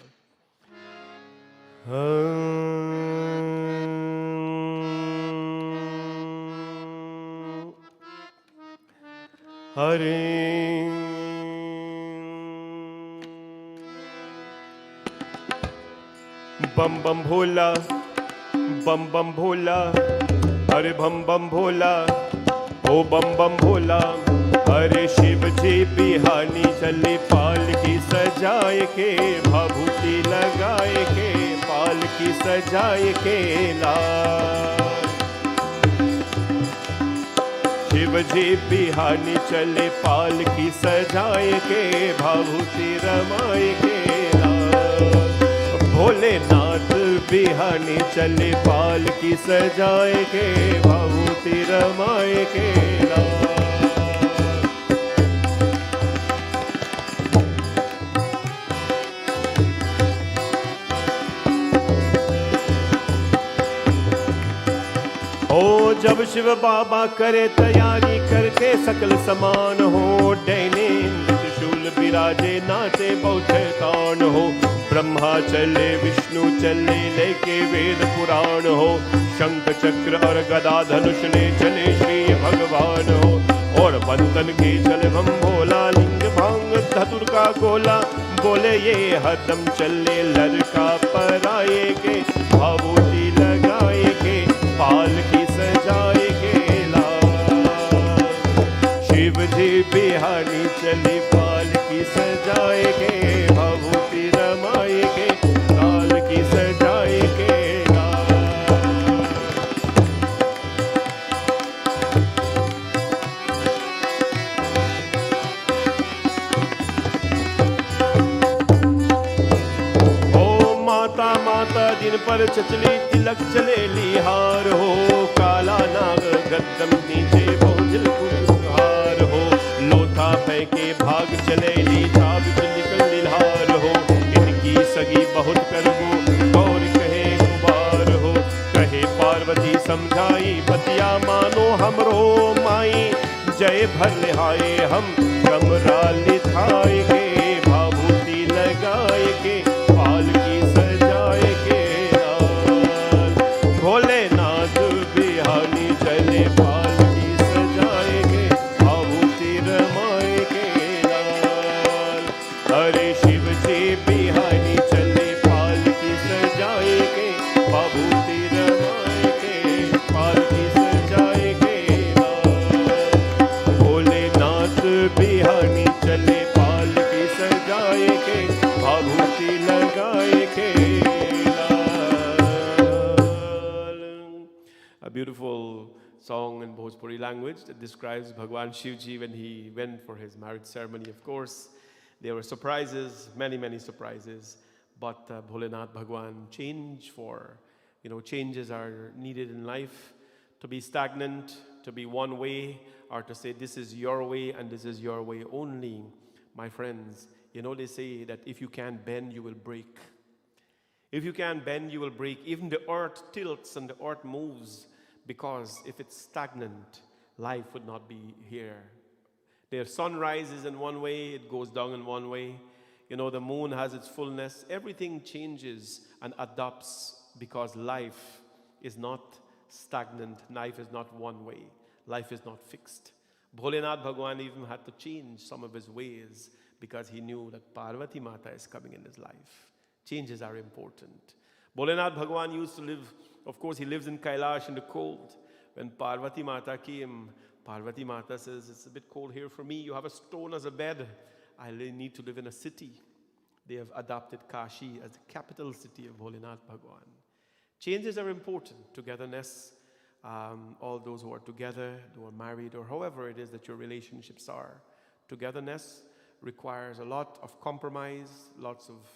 B: Hare Bam Bam Bhola, Bam Bam Bhola, Hare Bam Bam Bhola, O Bam Bam Bhola, Hare Shiv Ji Bihani Chali Palki Sajai Ke, Bhabhuti Lagai Ke, Palki Sajai Ke Laal. Shiv जी बिहानी चले पालकी सजाए के, भावुति रमाए के लाल। भोलेनाथ बिहानी चले पालकी सजाए के, भावुति रमाए के लाल। ओ जब शिव बाबा करे तैयारी करके सकल समान हो, डैने त्रिशूल बिराजे नाचे बौद्धे तान हो, ब्रह्मा चले विष्णु चले लेके वेद पुराण हो, शंख चक्र और गदा धनुष ले चले श्री भगवान हो, और बंधन के चले हम भोला लिंग भांग धतुर का गोला, बोले ये हरदम चले लड़का पर आए के, भावुति लगाए के, पालकी सजाए के लाल। शिव जी बिहानी चली पालकी सजाए के, भावुति रमाए के, पालकी सजाए के लाल। ओ माता माता दिन पर चचली तिलक चले लिहार हो, काला नाग गद्दम नीचे बहुदिल कुहार हो, लोथा फेंके भाग चले ली छाब निकल लिहार हो, इनकी सगी बहुत करबो गौर कहे कुबार हो, कहे पार्वती समझाई बतिया मानो हमरो माई, जय भर लिहाए हम कमरा लिथाए के, भावुति बाबूती रमाए के पालकी सजाए के लाल भोलेनाथ बिहानी चले पालकी सजाए के बाबूती लगाए के a beautiful song in Bhojpuri language that describes Bhagwan Shivji when he went for his marriage ceremony. Of course, there were surprises, many, many surprises, but Bholenath Bhagwan changes are needed in life. To be stagnant, to be one way, or to say this is your way and this is your way only, my friends, they say that if you can't bend, you will break. If you can't bend, you will break. Even the earth tilts and the earth moves, because if it's stagnant, life would not be here. The sun rises in one way, it goes down in one way. The moon has its fullness. Everything changes and adapts, because life is not stagnant. Life is not one way. Life is not fixed. Bholenath Bhagwan even had to change some of his ways, because he knew that Parvati Mata is coming in his life. Changes are important. Bholenath Bhagwan used to live, of course, he lives in Kailash in the cold. When Parvati Mata came, Parvati Mata says, it's a bit cold here for me. You have a stone as a bed. I need to live in a city. They have adopted Kashi as the capital city of Bholenath Bhagwan. Changes are important. Togetherness, all those who are together, who are married, or however it is that your relationships are. Togetherness requires a lot of compromise, lots of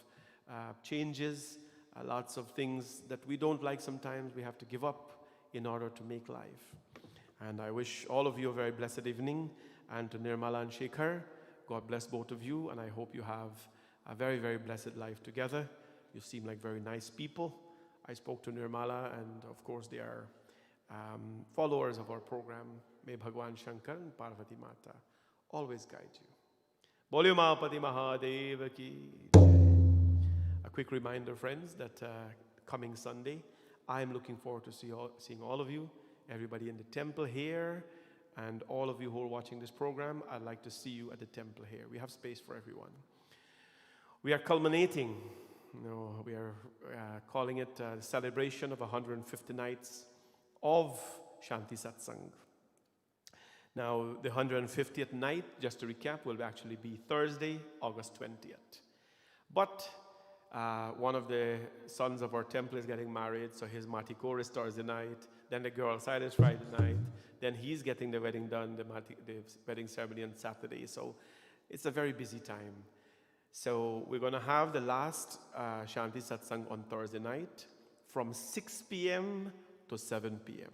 B: changes, lots of things that we don't like sometimes we have to give up in order to make life. And I wish all of you a very blessed evening, and to Nirmala and Shekhar, God bless both of you, and I hope you have a very, very blessed life together. You seem like very nice people. I spoke to Nirmala, and of course they are followers of our program. May Bhagwan Shankar and Parvati Mata always guide you. Bolyo Mahapati Mahadev ki jai. A quick reminder, friends, that coming Sunday, I am looking forward to seeing all of you, everybody in the temple here, and all of you who are watching this program. I'd like to see you at the temple here. We have space for everyone. We are culminating, we are calling it a celebration of 150 nights of Shanti Satsangh. Now, the 150th night, just to recap, will actually be Thursday, August 20th. But one of the sons of our temple is getting married, so his Matikor is Thursday night, then the girl's side is Friday night, then he's getting the wedding done, the wedding ceremony on Saturday, so it's a very busy time. So we're going to have the last Shanti Satsang on Thursday night from 6 p.m. to 7 p.m.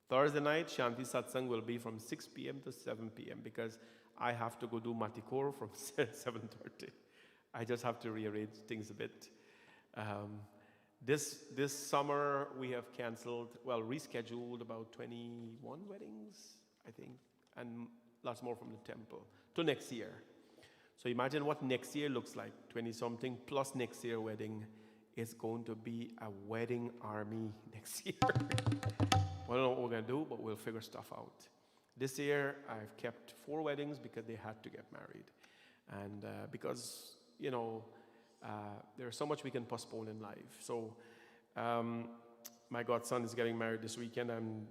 B: Thursday night, Shanti Satsang will be from 6 p.m. to 7 p.m. because I have to go do Matikor from 7:30. I just have to rearrange things a bit. This summer, we have rescheduled about 21 weddings, I think, and lots more from the temple to next year. So imagine what next year looks like, 20-something plus next year wedding. It's going to be a wedding army next year. I don't know what we're going to do, but we'll figure stuff out. This year, I've kept 4 weddings because they had to get married. And because, there's so much we can postpone in life. So my godson is getting married this weekend. I'm,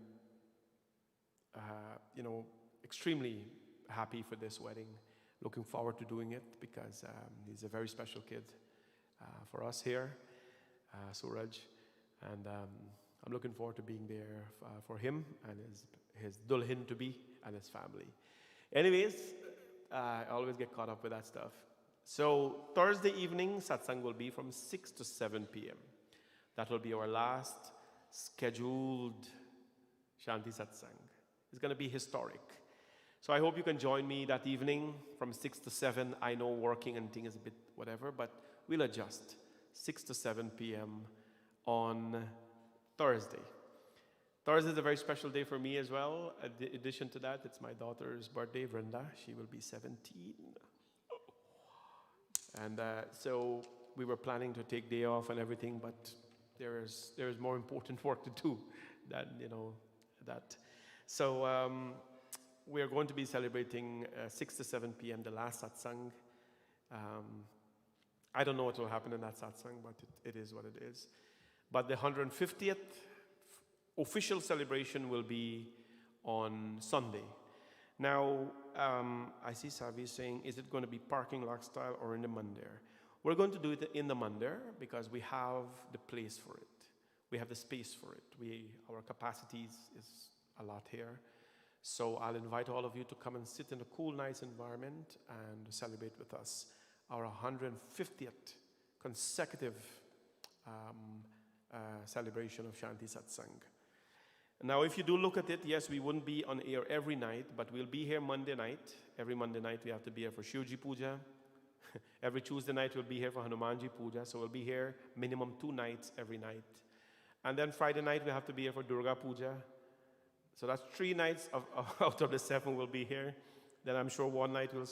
B: extremely happy for this wedding. Looking forward to doing it because he's a very special kid for us here, Suraj. And I'm looking forward to being there for him and his dulhin-to-be and his family. Anyways, I always get caught up with that stuff. So Thursday evening, satsang will be from 6 to 7 p.m. That will be our last scheduled Shanti Satsang. It's going to be historic. So I hope you can join me that evening from 6 to 7. I know working and things is a bit whatever, but we'll adjust. 6 to 7 p.m. on Thursday. Thursday is a very special day for me as well. In addition to that, it's my daughter's birthday, Vrinda. She will be 17. And so we were planning to take day off and everything, but there is more important work to do than, that. So we are going to be celebrating 6 to 7 p.m., the last satsang. I don't know what will happen in that satsang, but it is what it is. But the 150th official celebration will be on Sunday. Now, I see Savi saying, is it going to be parking lot style or in the mandir? We're going to do it in the mandir because we have the place for it. We have the space for it. Our capacities is a lot here. So I'll invite all of you to come and sit in a cool, nice environment and celebrate with us our 150th consecutive celebration of Shanti Satsangh. Now, if you do look at it, yes, we wouldn't be on air every night, but we'll be here Monday night. Every Monday night, we have to be here for Shivji Puja. Every Tuesday night, we'll be here for Hanumanji Puja. So we'll be here minimum 2 nights every night. And then Friday night, we have to be here for Durga Puja. So that's 3 nights out of the 7 we'll be here. Then I'm sure 1 night will.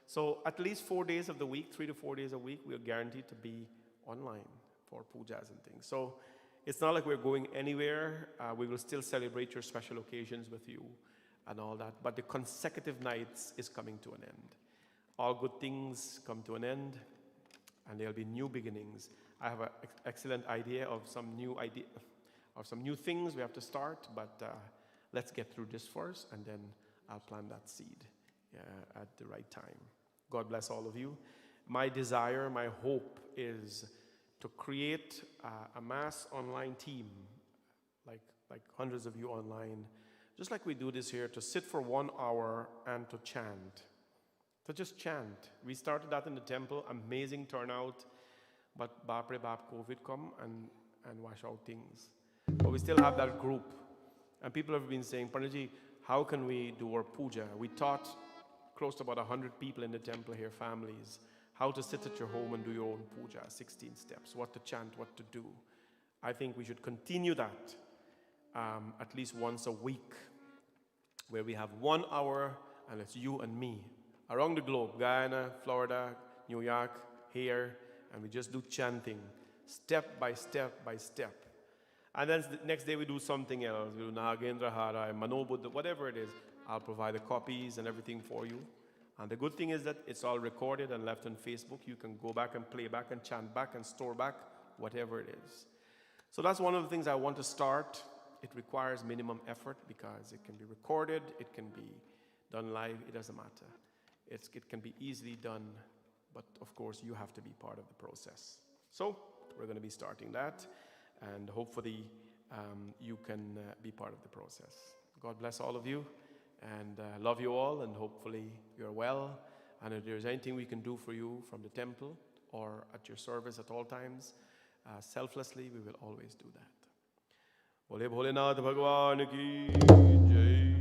B: So at least 4 days of the week, 3 to 4 days a week, we're guaranteed to be online for pujas and things. So it's not like we're going anywhere. We will still celebrate your special occasions with you and all that. But the consecutive nights is coming to an end. All good things come to an end, and there'll be new beginnings. I have an excellent idea of some new things we have to start, but let's get through this first, and then I'll plant that seed at the right time. God bless all of you. My desire, my hope is to create a mass online team, like hundreds of you online, just like we do this here, to sit for 1 hour and to chant. To just chant. We started that in the temple, amazing turnout, but Bapre Bap COVID come and wash out things. But we still have that group. And people have been saying, Panditji, how can we do our puja? We taught close to about 100 people in the temple here, families, how to sit at your home and do your own puja, 16 steps, what to chant, what to do. I think we should continue that at least once a week, where we have 1 hour, and it's you and me, around the globe, Guyana, Florida, New York, here, and we just do chanting, step by step by step. And then the next day we do something else. We do Nagendra Hara, Mano Buddha, whatever it is. I'll provide the copies and everything for you. And the good thing is that it's all recorded and left on Facebook. You can go back and play back and chant back and store back, whatever it is. So that's one of the things I want to start. It requires minimum effort because it can be recorded, it can be done live, it doesn't matter. It can be easily done, but of course you have to be part of the process. So we're going to be starting that, and hopefully you can be part of the process. God bless all of you, and love you all, and hopefully you're well. And if there's anything we can do for you from the temple or at your service at all times, selflessly, we will always do that. Bole Bholenath Bhagwan ki jai.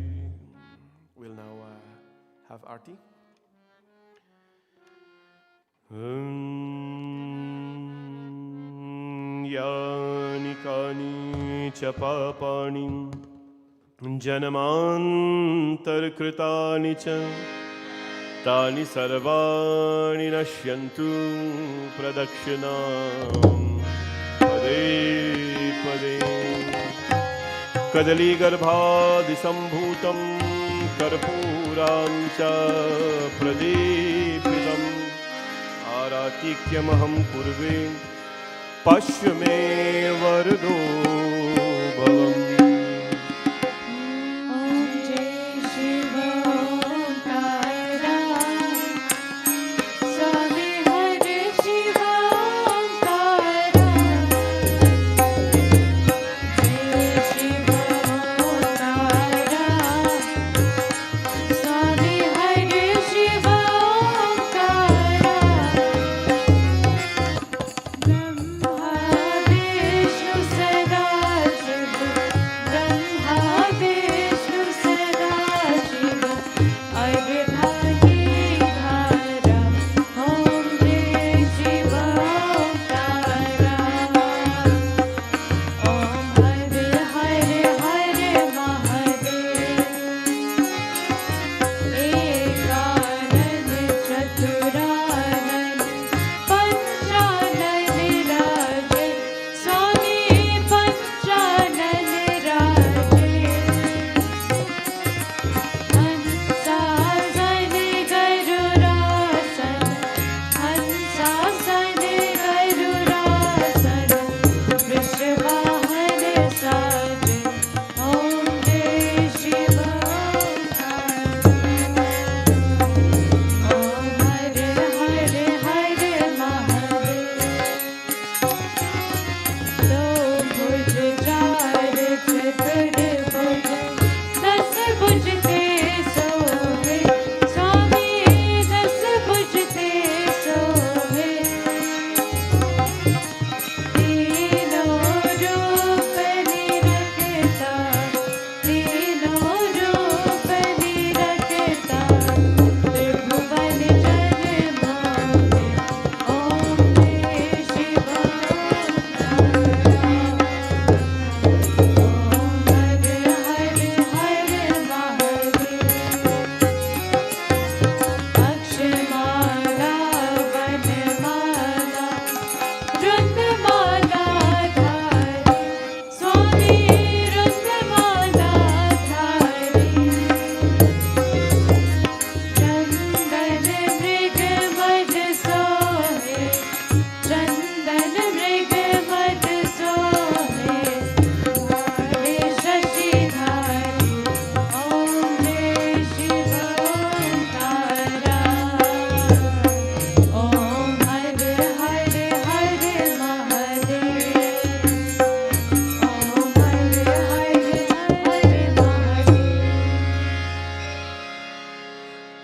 B: We'll now have Aarti. Yani kani cha papani janamantar kritani cha tani sarvani nashyantu pradakshinam pade pade kadali garbhadi sambhutam karpuram cha pradeepidam Aratikyamaham kurve Pashme vardo bhavam
C: Vishnu say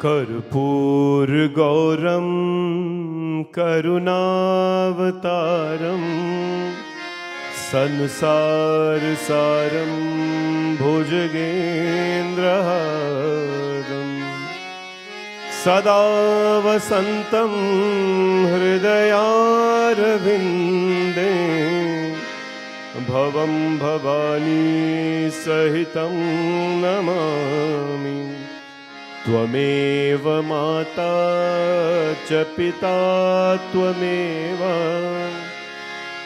B: कर्पूरगौरं करुणावतारं संसारसारं भुजगेन्द्रहारं सदा वसन्तं हृदयारविन्दे भवं भवानी सहितं नमामि। त्वमेव माता च पिता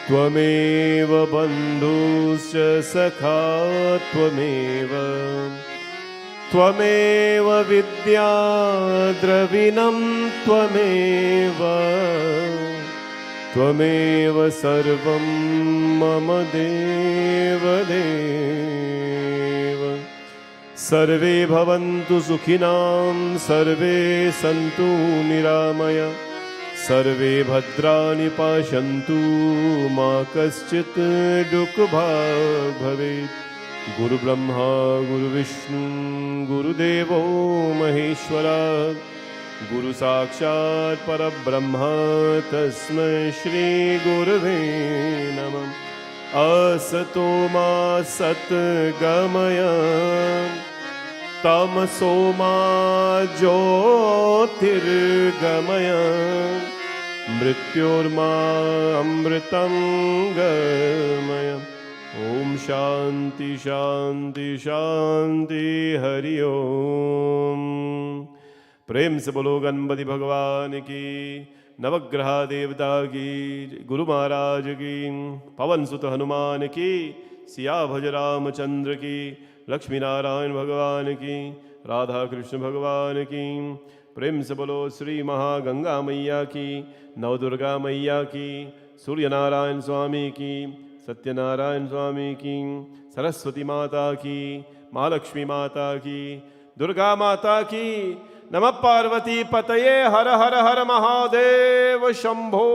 B: त्वमेव बन्धुश्च सखा त्वमेव विद्या द्रविणं त्वमेव सर्वं मम देवदेव। सर्वे भवन्तु सुखिनां सर्वे सन्तु निरामया सर्वे भद्राणि पश्यन्तु मा कश्चित् दुःखभाग् भवेत्। गुरुब्रह्मा गुरुविष्णु गुरुदेवो महेश्वरा गुरुसाक्षात् परब्रह्म तस्मै श्रीगुरवे नमः। असतो मा सद्गमय तमसो मा ज्योतिर्गमय मृत्योर्मा अमृतं गमय। ओम शांति शांति शांति हरि ओम। प्रेम से बोलो गणपति भगवान की, नवग्रह देवता की, गुरु महाराज की, पवन सुत हनुमान की, सिया भज रामचंद्र की, लक्ष्मी नारायण भगवान की, राधा कृष्ण भगवान की। प्रेम से बोलो श्री महागंगा मैया की, नवदुर्गा मैया की, सूर्य नारायण स्वामी की, सत्यनारायण स्वामी की, सरस्वती माता की, महालक्ष्मी माता की, दुर्गा माता की। नमः पार्वती पतये हर हर हर महादेव शंभो।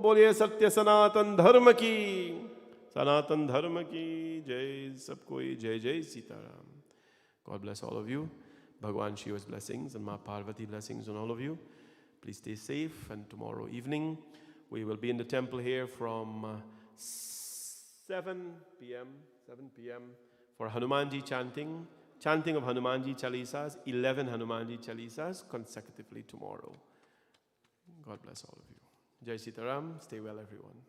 B: बोलिए सत्य सनातन धर्म की, सनातन धर्म की जय। सबको जय जय Sitaram. God bless all of you. Bhagwan Shiva's blessings and Ma Parvati blessings on all of you. Please stay safe, and tomorrow evening we will be in the temple here from 7 p.m. for Hanumanji chanting of Hanumanji Chalisas, 11 Hanumanji Chalisas consecutively tomorrow. God bless all of you. Jai Sitaram. Stay well, everyone.